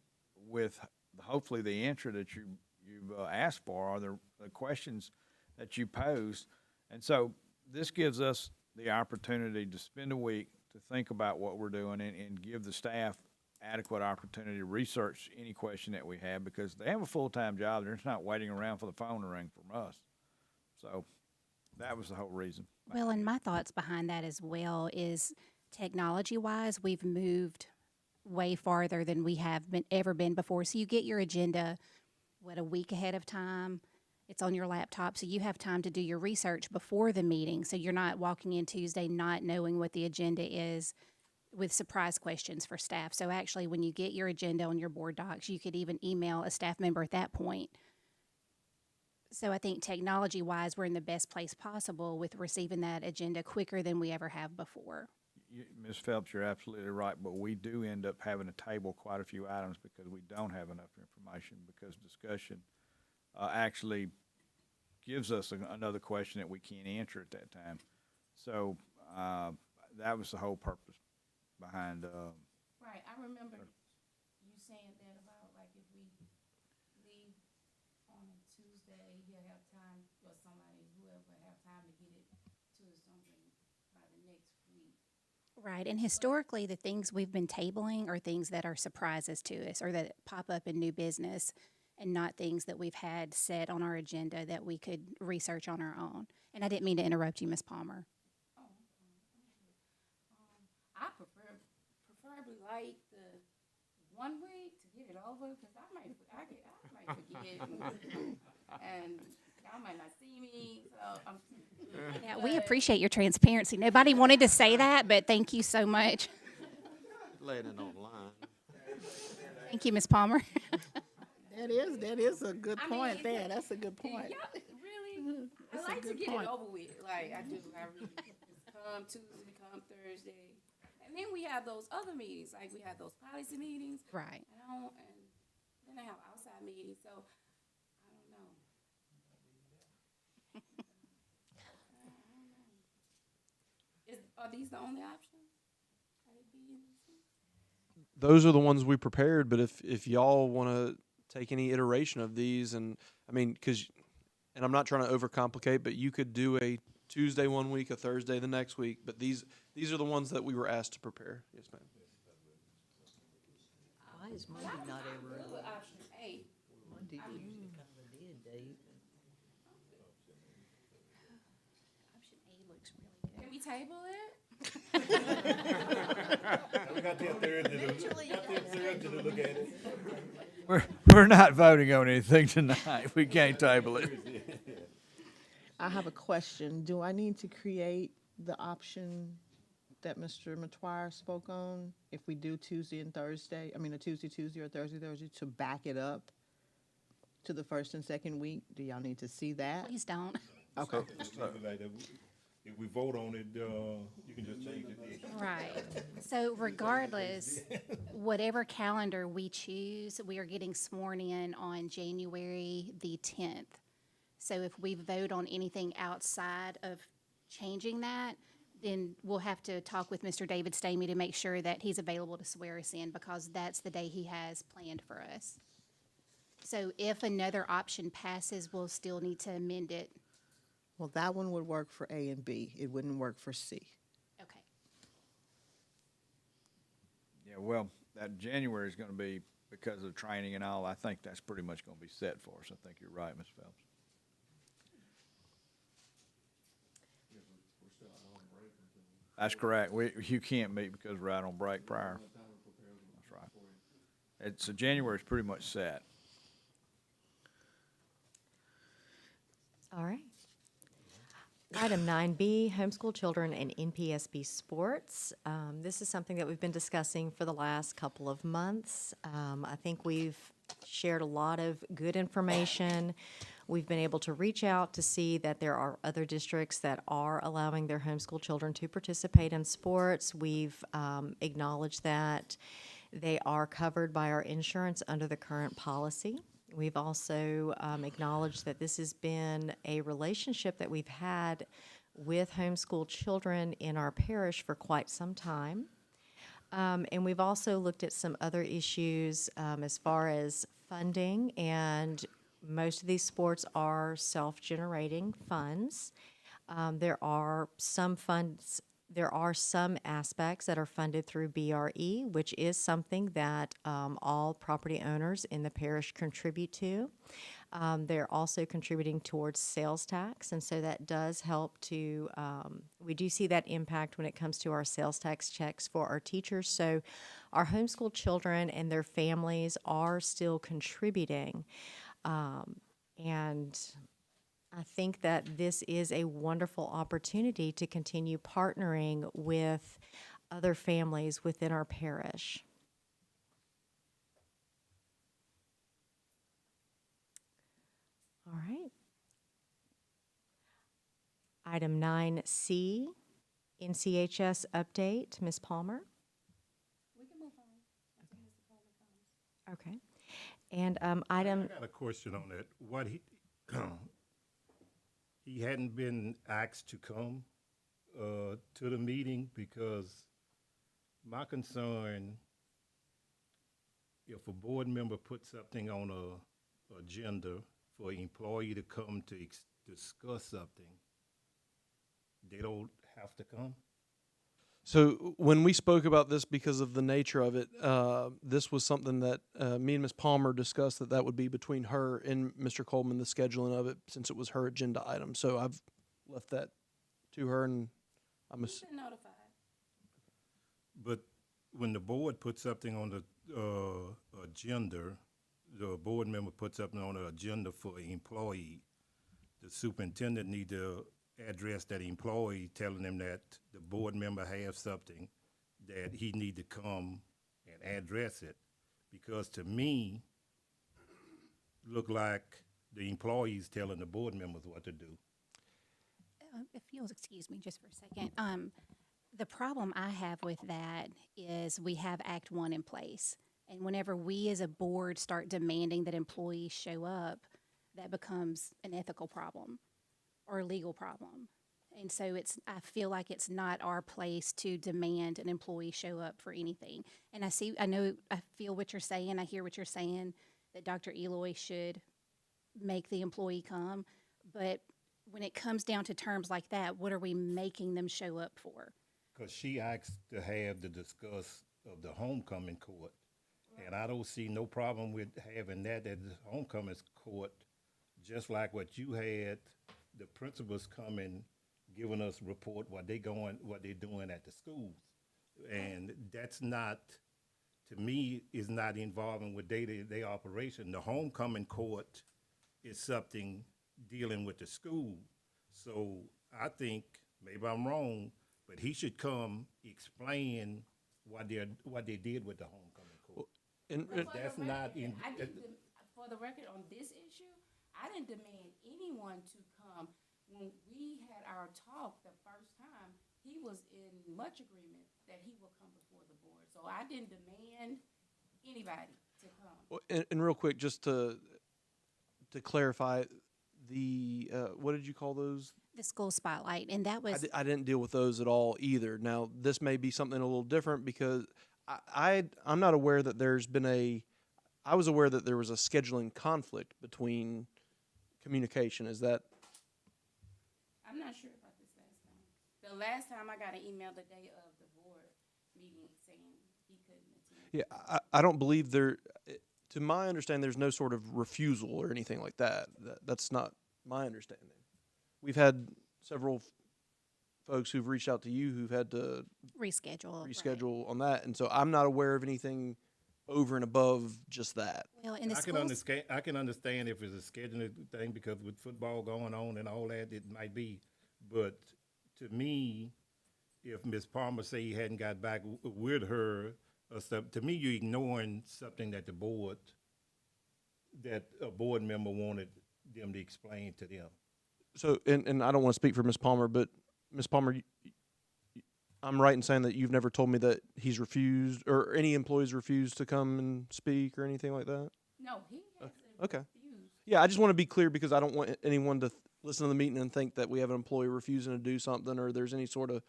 with hopefully the answer that you've asked for, or the questions that you posed. And so this gives us the opportunity to spend a week to think about what we're doing and give the staff adequate opportunity to research any question that we have, because they have a full-time job. They're just not waiting around for the phone to ring from us. So that was the whole reason. Well, and my thoughts behind that as well is technology-wise, we've moved way farther than we have ever been before. So you get your agenda, a week ahead of time. It's on your laptop, so you have time to do your research before the meeting. So you're not walking in Tuesday not knowing what the agenda is with surprise questions for staff. So actually, when you get your agenda on your board docs, you could even email a staff member at that point. So I think technology-wise, we're in the best place possible with receiving that agenda quicker than we ever have before. Ms. Phelps, you're absolutely right, but we do end up having to table quite a few items because we don't have enough information, because discussion actually gives us another question that we can't answer at that time. So that was the whole purpose behind. Right, I remember you saying that about, like, if we leave on a Tuesday, you'll have time, or somebody, whoever, have time to get it to something by the next week. Right, and historically, the things we've been tabling are things that are surprises to us or that pop up in new business, and not things that we've had set on our agenda that we could research on our own. And I didn't mean to interrupt you, Ms. Palmer. I preferably like the 1 week to get it over, because I might forget, and y'all might not see me, so Yeah, we appreciate your transparency. Nobody wanted to say that, but thank you so much. Laying it online. Thank you, Ms. Palmer. That is a good I mean, point there. That's a good point. Yeah, really, I like to get it over with, like, I do, I really, come Tuesday, come Thursday. And then we have those other meetings, like we have those policy meetings. Right. And then I have outside meetings, so I don't know. Are these the only options? Are they being? Those are the ones we prepared, but if y'all want to take any iteration of these, and I mean, and I'm not trying to overcomplicate, but you could do a Tuesday 1 week, a Thursday the next week, but these are the ones that we were asked to prepare. Yes, ma'am. Why is Monday not ever? Good with option A. Monday's usually kind of a dead date. Option A looks really good. Can we table it? We got till Thursday to look at it. We're not voting on anything tonight. We can't table it. I have a question. Do I need to create the option that Mr. Matoir spoke on? If we do Tuesday and Thursday, a Tuesday or Thursday, to back it up to the first and second week? Do y'all need to see that? Please don't. Okay. If we vote on it, you can just change it. Right. So regardless, whatever calendar we choose, we are getting sworn in on January the 10th. So if we vote on anything outside of changing that, then we'll have to talk with Mr. David Stamey to make sure that he's available to swear us in, because that's the day he has planned for us. So if another option passes, we'll still need to amend it. Well, that one would work for A and B. It wouldn't work for C. Okay. Yeah, well, that January is going to be, because of training and all, I think that's pretty much going to be set for us. I think you're right, Ms. Phelps. That's correct. You can't meet because we're out on break prior. That's right. So January's pretty much set. All right. Item 9B, homeschool children and NPSB sports. This is something that we've been discussing for the last couple of months. I think we've shared a lot of good information. We've been able to reach out to see that there are other districts that are allowing their homeschool children to participate in sports. We've acknowledged that they are covered by our insurance under the current policy. We've also acknowledged that this has been a relationship that we've had with homeschool children in our parish for quite some time. And we've also looked at some other issues as far as funding, and most of these sports are self-generating funds. There are some funds, there are some aspects that are funded through BRE, which is something that all property owners in the parish contribute to. They're also contributing towards sales tax, and so that does help to, we do see that impact when it comes to our sales tax checks for our teachers. So our homeschool children and their families are still contributing. And I think that this is a wonderful opportunity to continue partnering with other families within our parish. All right. Item 9C, NCHS update. Ms. Palmer? We can move on until Mr. Palmer comes. Okay. And item, I got a question on that. What he hadn't been asked to come to the meeting, because my concern, if a board member puts something on a agenda for an employee to come to discuss something, they don't have to come? So when we spoke about this, because of the nature of it, this was something that me and Ms. Palmer discussed, that would be between her and Mr. Coleman, the scheduling of it, since it was her agenda item. So I've left that to her, and I'm You've been notified. But when the board puts something on the agenda, the board member puts something on the agenda for an employee, the superintendent need to address that employee, telling them that the board member has something that he need to come and address it. Because to me, look like the employee's telling the board members what to do. If you'll excuse me just for a second. The problem I have with that is we have Act 1 in place. And whenever we as a board start demanding that employees show up, that becomes an ethical problem or a legal problem. And so I feel like it's not our place to demand an employee show up for anything. And I feel what you're saying. I hear what you're saying, that Dr. Eloy should make the employee come. But when it comes down to terms like that, what are we making them show up for? Because she asked to have the discuss of the homecoming court. And I don't see no problem with having that at the homecoming court, just like what you had, the principals coming, giving us report what they're doing at the schools. And that's not, to me, is not involving with day-to-day operation. The homecoming court is something dealing with the school. So I think, maybe I'm wrong, but he should come explain what they did with the homecoming court. That's not in. For the record, on this issue, I didn't demand anyone to come. When we had our talk the first time, he was in much agreement that he will come before the board. So I didn't demand anybody to come. Well, and real quick, just to clarify, the what did you call those? The school spotlight, and that was I didn't deal with those at all either. Now, this may be something a little different, because I'm not aware that there's been I was aware that there was a scheduling conflict between communication. Is that? I'm not sure about this last time. The last time I got an email the day of the board meeting saying he couldn't attend. Yeah, I don't believe there, to my understanding, there's no sort of refusal or anything like that. That's not my understanding. We've had several folks who've reached out to you who've had to reschedule right, on that, and so I'm not aware of anything over and above just that. Well, in the I can understand if it's a scheduling thing, because with football going on and all that, it might be. But to me, if Ms. Palmer say he hadn't got back with her or stuff, to me, you're ignoring something that that a board member wanted them to explain to them. So, and I don't want to speak for Ms. Palmer, but Ms. Palmer, I'm right in saying that you've never told me that he's refused, or any employees refused to come and speak or anything like that? No, he has Okay. refused. Yeah, I just want to be clear, because I don't want anyone to listen to the meeting and think that we have an employee refusing to do something, or there's any sort of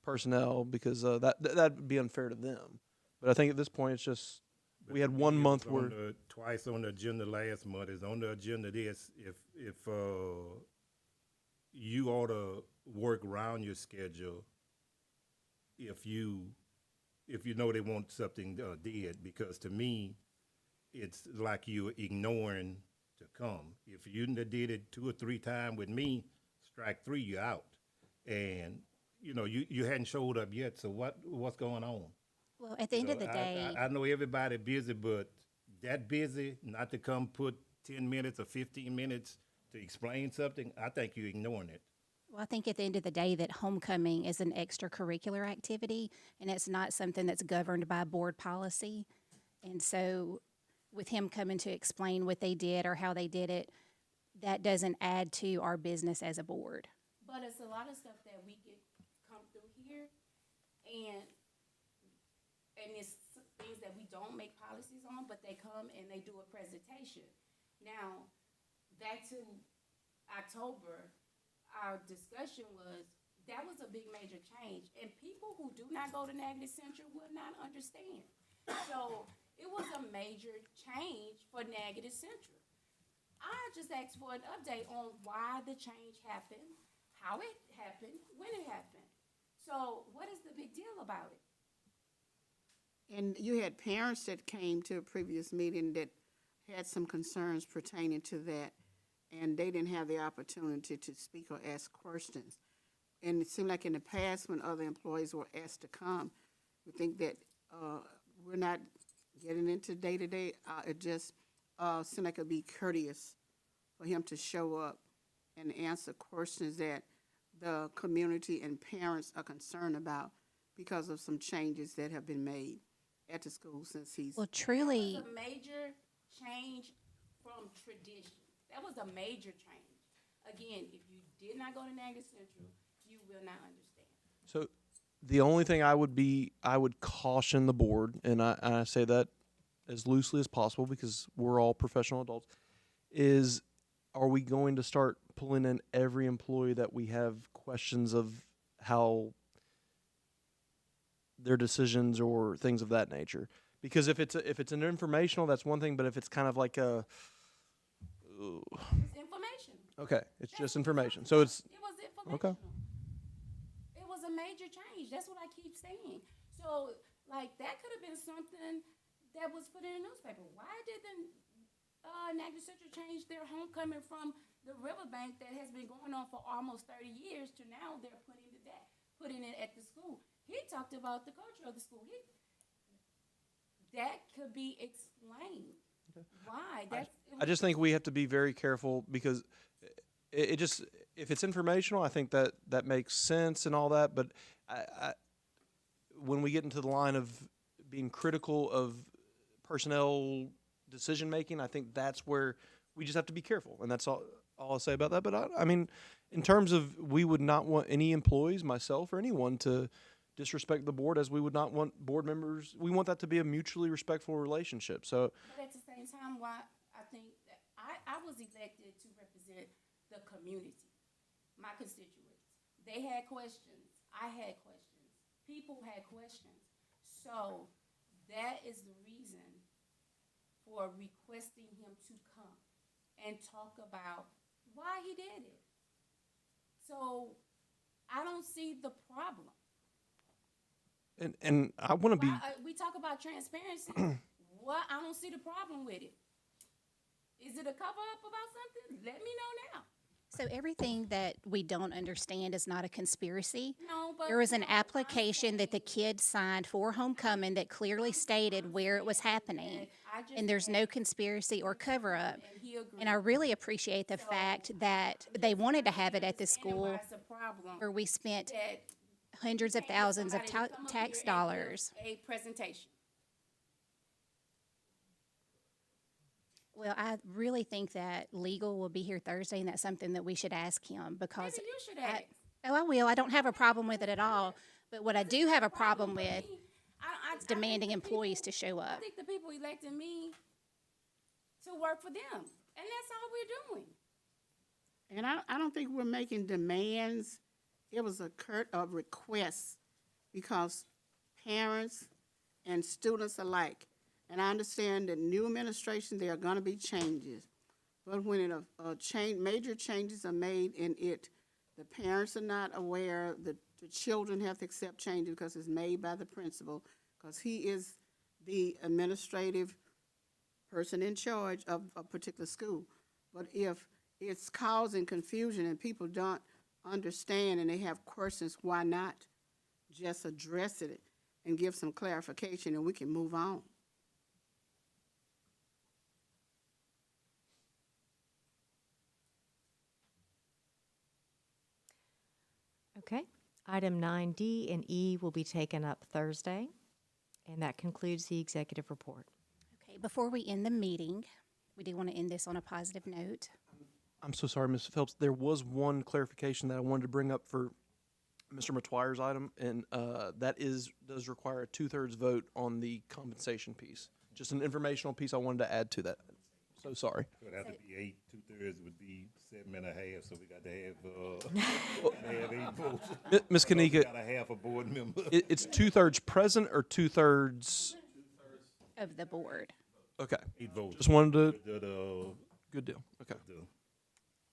personnel, because that'd be unfair to them. But I think at this point, it's just, we had 1 month where, Twice on the agenda last month, is on the agenda this, if you ought to work around your schedule if you know they want something did, because to me, it's like you ignoring to come. If you did it 2 or 3 times with me, strike 3, you're out. And, you know, you hadn't showed up yet, so what's going on? Well, at the end of the day, I know everybody busy, but that busy not to come put 10 minutes or 15 minutes to explain something, I think you're ignoring it. well, I think at the end of the day that homecoming is an extracurricular activity and it's not something that's governed by board policy. And so with him coming to explain what they did or how they did it, that doesn't add to our business as a board. But it's a lot of stuff that we get come through here, and it's things that we don't make policies on, but they come and they do a presentation. Now, back to October, our discussion was, that was a big major change, and people who do not go to Negative Central will not understand. So it was a major change for Negative Central. I just asked for an update on why the change happened, how it happened, when it happened. So what is the big deal about it? And you had parents that came to a previous meeting that had some concerns pertaining to that, and they didn't have the opportunity to speak or ask questions. And it seemed like in the past, when other employees were asked to come, we think that we're not getting into day-to-day. It just seemed like it'd be courteous for him to show up and answer questions that the community and parents are concerned about because of some changes that have been made at the school since he's. Well, truly, That was a major change from tradition. That was a major change. Again, if you did not go to Negative Central, you will not understand. so the only thing I would caution the board, and I say that as loosely as possible because we're all professional adults, is are we going to start pulling in every employee that we have questions of how their decisions or things of that nature? Because if it's an informational, that's one thing, but if it's kind of like a It's information. okay, it's just information. So it's It was informational. okay. It was a major change. That's what I keep saying. So, like, that could have been something that was put in a newspaper. Why didn't Negative Central change their homecoming from the riverbank that has been going on for almost 30 years to now they're putting it at the school? He talked about the culture of the school. That could be explained. Why? I just think we have to be very careful because it just, if it's informational, I think that makes sense and all that. But when we get into the line of being critical of personnel decision making, I think that's where we just have to be careful. And that's all I'll say about that. But I mean, in terms of, we would not want any employees, myself or anyone, to disrespect the board, as we would not want board members. We want that to be a mutually respectful relationship. So, but at the same time, why I think that I was elected to represent the community, my constituents. They had questions. I had questions. People had questions. So that is the reason for requesting him to come and talk about why he did it. So I don't see the problem. and I want to be. We talk about transparency. What? I don't see the problem with it. Is it a cover up about something? Let me know now. so everything that we don't understand is not a conspiracy. No, but There was an application that the kids signed for homecoming that clearly stated where it was happening. And there's no conspiracy or cover-up. And he agreed. And I really appreciate the fact that they wanted to have it at the school It's a problem where we spent that hundreds of thousands of somebody to come up tax here and give dollars. a presentation. Well, I really think that legal will be here Thursday, and that's something that we should ask him because. Maybe you should ask. I will. I don't have a problem with it at all. But what I do have a problem with I is demanding think the employees people- to show I up. think the people elected me to work for them, and that's all we're doing. And I don't think we're making demands. It was a request because parents and students alike. And I understand that new administration, there are gonna be changes. But when major changes are made in it, the parents are not aware, the children have to accept changes because it's made by the principal, because he is the administrative person in charge of a particular school. But if it's causing confusion and people don't understand and they have questions, why not just address it and give some clarification and we can move on? Okay. Item 9D and E will be taken up Thursday, and that concludes the executive report. Okay, before we end the meeting, we do want to end this on a positive note. I'm so sorry, Ms. Phelps. There was one clarification that I wanted to bring up for Mr. Matoire's item, and does require a 2/3 vote on the compensation piece. Just an informational piece I wanted to add to that. So sorry. So it'd have to be 8, 2/3 would be 7.5, so we got to have 8 votes. Ms. Kanika, We got to have a board member. it's 2/3 present or 2/3? Of the board. Okay. 8 votes. Just wanted to, The- good deal. Okay.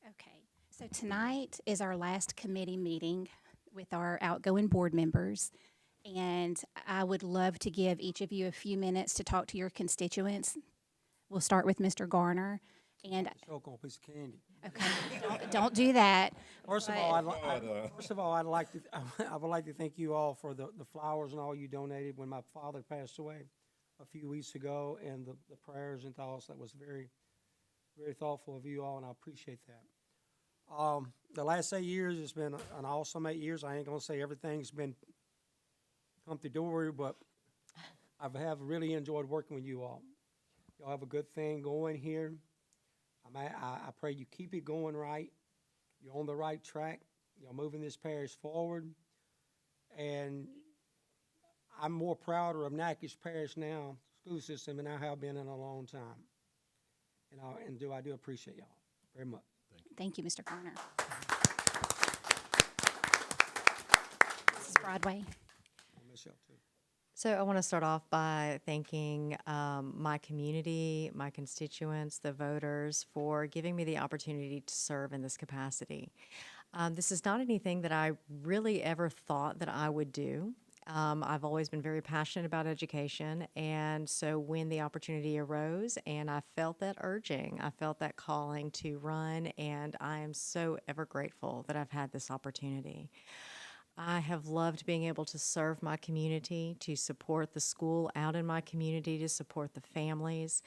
Okay, so tonight is our last committee meeting with our outgoing board members. And I would love to give each of you a few minutes to talk to your constituents. We'll start with Mr. Garner. And, Choke on a piece of candy. okay, don't do that. First of But- all, I would like to thank you all for the flowers and all you donated when my father passed away a few weeks ago, and the prayers and thoughts. That was very, very thoughtful of you all, and I appreciate that. The last 8 years, it's been an awesome 8 years. I ain't gonna say everything's been hunky-dory, but I have really enjoyed working with you all. Y'all have a good thing going here. I pray you keep it going right. You're on the right track. You're moving this parish forward. And I'm more prouder of Natchitoches Parish now, school system, than I have been in a long time. And I do appreciate y'all very much. Thank you, Mr. Garner. Mrs. Broadway. I miss y'all too. So I want to start off by thanking my community, my constituents, the voters for giving me the opportunity to serve in this capacity. This is not anything that I really ever thought that I would do. I've always been very passionate about education, and so when the opportunity arose and I felt that urging, I felt that calling to run, and I am so ever grateful that I've had this opportunity. I have loved being able to serve my community, to support the school out in my community, to support the families,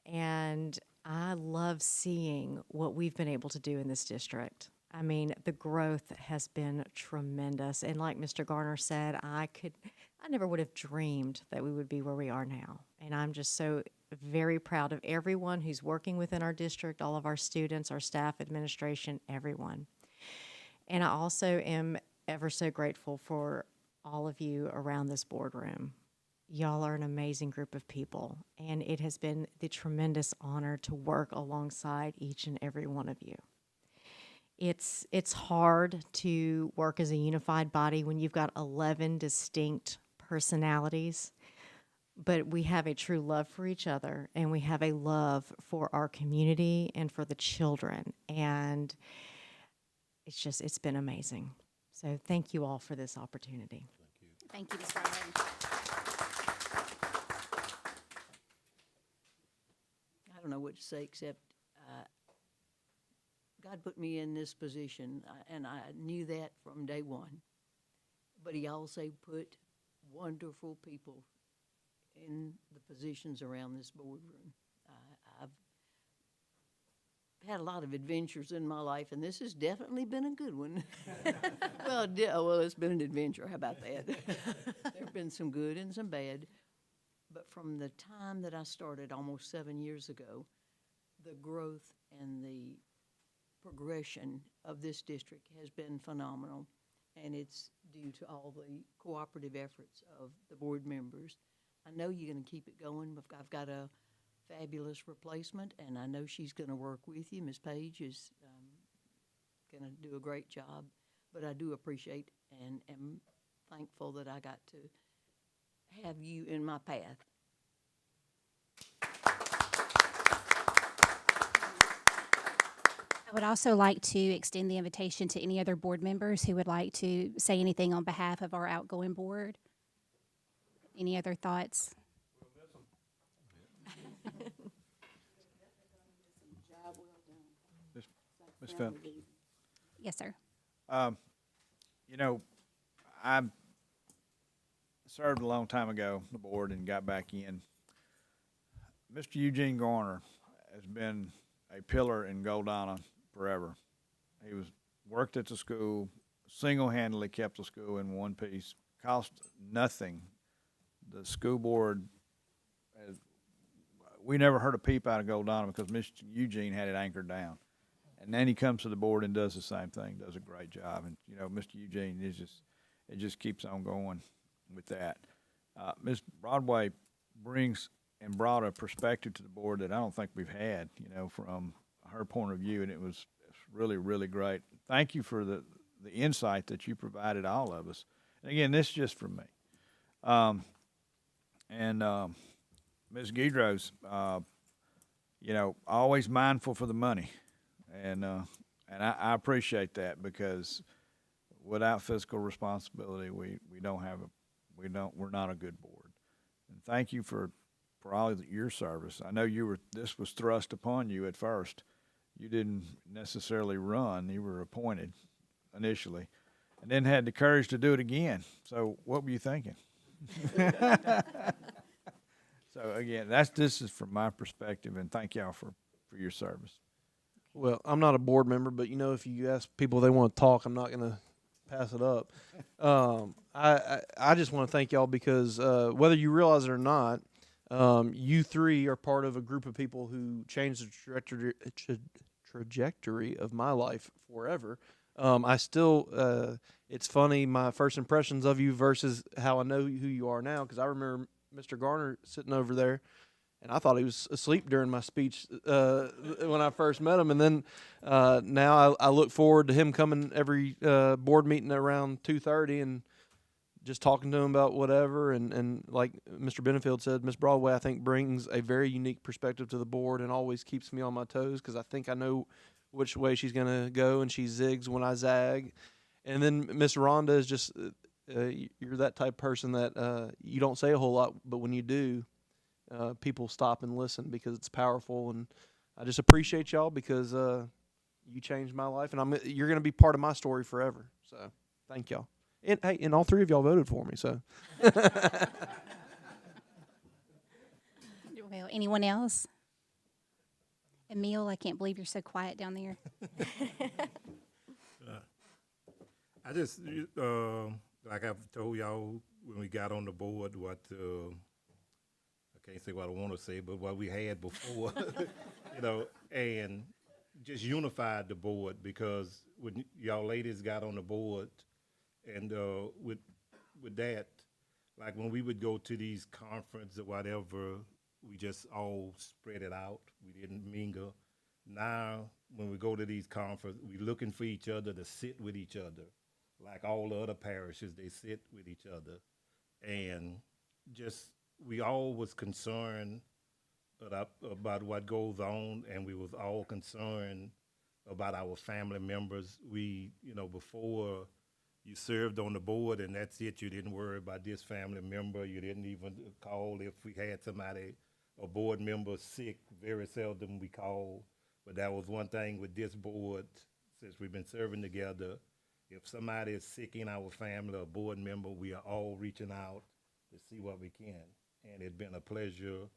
and I love seeing what we've been able to do in this district. I mean, the growth has been tremendous, and like Mr. Garner said, I never would have dreamed that we would be where we are now, and I'm just so very proud of everyone who's working within our district, all of our students, our staff, administration, everyone. And I also am ever so grateful for all of you around this boardroom. Y'all are an amazing group of people, and it has been the tremendous honor to work alongside each and every one of you. It's hard to work as a unified body when you've got 11 distinct personalities, but we have a true love for each other, and we have a love for our community and for the children, and it's been amazing. So thank you all for this opportunity. Thank you, Ms. Broadway. I don't know what to say except God put me in this position, and I knew that from day one. But he also put wonderful people in the positions around this boardroom. I've had a lot of adventures in my life, and this has definitely been a good one. Well, it's been an adventure. How about that? There have been some good and some bad. But from the time that I started almost 7 years ago, the growth and the progression of this district has been phenomenal, and it's due to all the cooperative efforts of the board members. I know you're going to keep it going. I've got a fabulous replacement, and I know she's going to work with you. Ms. Page is going to do a great job, but I do appreciate and am thankful that I got to have you in my path. I would also like to extend the invitation to any other board members who would like to say anything on behalf of our outgoing board. Any other thoughts? Ms. Phelps? Yes, sir. You know, I served a long time ago on the board and got back in. Mr. Eugene Garner has been a pillar in Goldana forever. He worked at the school, single-handedly kept the school in one piece, cost nothing. The school board, we never heard a peep out of Goldana because Mr. Eugene had it anchored down. And then he comes to the board and does the same thing, does a great job. And, you know, Mr. Eugene is it just keeps on going with that. Ms. Broadway brings and brought a perspective to the board that I don't think we've had, you know, from her point of view, and it's really, really great. Thank you for the insight that you provided all of us. And again, this is just from me. Ms. Guidros, you know, always mindful for the money. And I appreciate that because without fiscal responsibility, we're not a good board. And thank you for all of your service. I know this was thrust upon you at first. You didn't necessarily run, you were appointed initially, and then had the courage to do it again. So what were you thinking? So again, this is from my perspective, and thank y'all for your service. Well, I'm not a board member, but you know, if you ask people they want to talk, I'm not going to pass it up. I just want to thank y'all because whether you realize it or not, you three are part of a group of people who changed the trajectory of my life forever. I still, it's funny, my first impressions of you versus how I know who you are now, because I remember Mr. Garner sitting over there, and I thought he was asleep during my speech when I first met him. And then now I look forward to him coming every board meeting around 2:30 and just talking to him about whatever. And like Mr. Benefield said, Ms. Broadway, I think, brings a very unique perspective to the board and always keeps me on my toes because I think I know which way she's going to go, and she zigs when I zag. And then Miss Rhonda is just, you're that type of person that you don't say a whole lot, but when you do, people stop and listen because it's powerful. And I just appreciate y'all because you changed my life, and you're going to be part of my story forever. So thank y'all. And hey, and all three of y'all voted for me. So. Well, anyone else? Emil, I can't believe you're so quiet down there. I just, like I've told y'all when we got on the board, what I can't say what I want to say, but what we had before, you know, and just unified the board because when y'all ladies got on the board, and with that, like when we would go to these conferences or whatever, we just all spread it out. We didn't mingle. Now, when we go to these conferences, we're looking for each other to sit with each other. Like all the other parishes, they sit with each other. And just, we all was concerned about what goes on, and we was all concerned about our family members. We, you know, before you served on the board and that's it, you didn't worry about this family member. You didn't even call if we had somebody, a board member sick. Very seldom we call. But that was one thing with this board, since we've been serving together. If somebody is sick in our family or board member, we are all reaching out to see what we can. And it's been a pleasure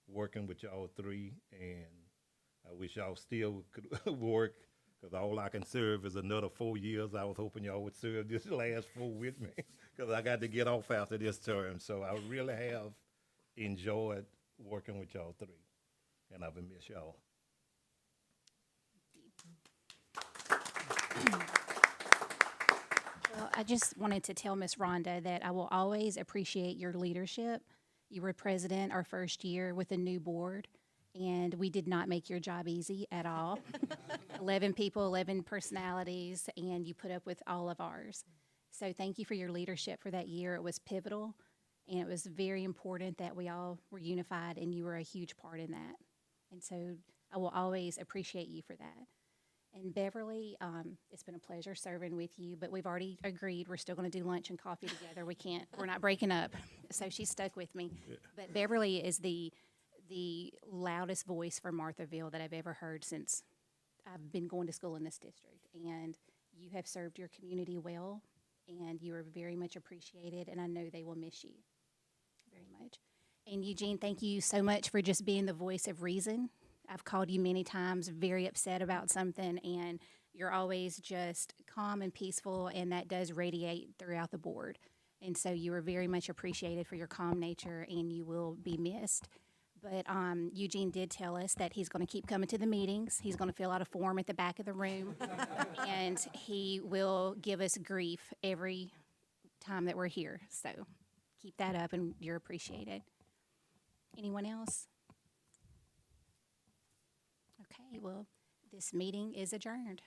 working with y'all three, and I wish y'all still could work, because all I can serve is another 4 years. I was hoping y'all would serve this last 4 with me, because I got to get off after this term. So I really have enjoyed working with y'all three, and I've missed y'all. Well, I just wanted to tell Miss Rhonda that I will always appreciate your leadership. You were president our first year with a new board, and we did not make your job easy at all. 11 people, 11 personalities, and you put up with all of ours. So thank you for your leadership for that year. It was pivotal, And it was very important that we all were unified, and you were a huge part in that. And so I will always appreciate you for that. And Beverly, it's been a pleasure serving with you, but we've already agreed we're still going to do lunch and coffee together. We're not breaking up. So she's stuck with me. But Beverly is the loudest voice for Marthaville that I've ever heard since I've been going to school in this district. And you have served your community well, and you are very much appreciated, and I know they will miss you very much. And Eugene, thank you so much for just being the voice of reason. I've called you many times very upset about something, and you're always just calm and peaceful, and that does radiate throughout the board. And so you are very much appreciated for your calm nature, and you will be missed. But Eugene did tell us that he's going to keep coming to the meetings. He's going to fill out a form at the back of the room, and he will give us grief every time that we're here. So keep that up, and you're appreciated. Anyone else? Okay, well, this meeting is adjourned.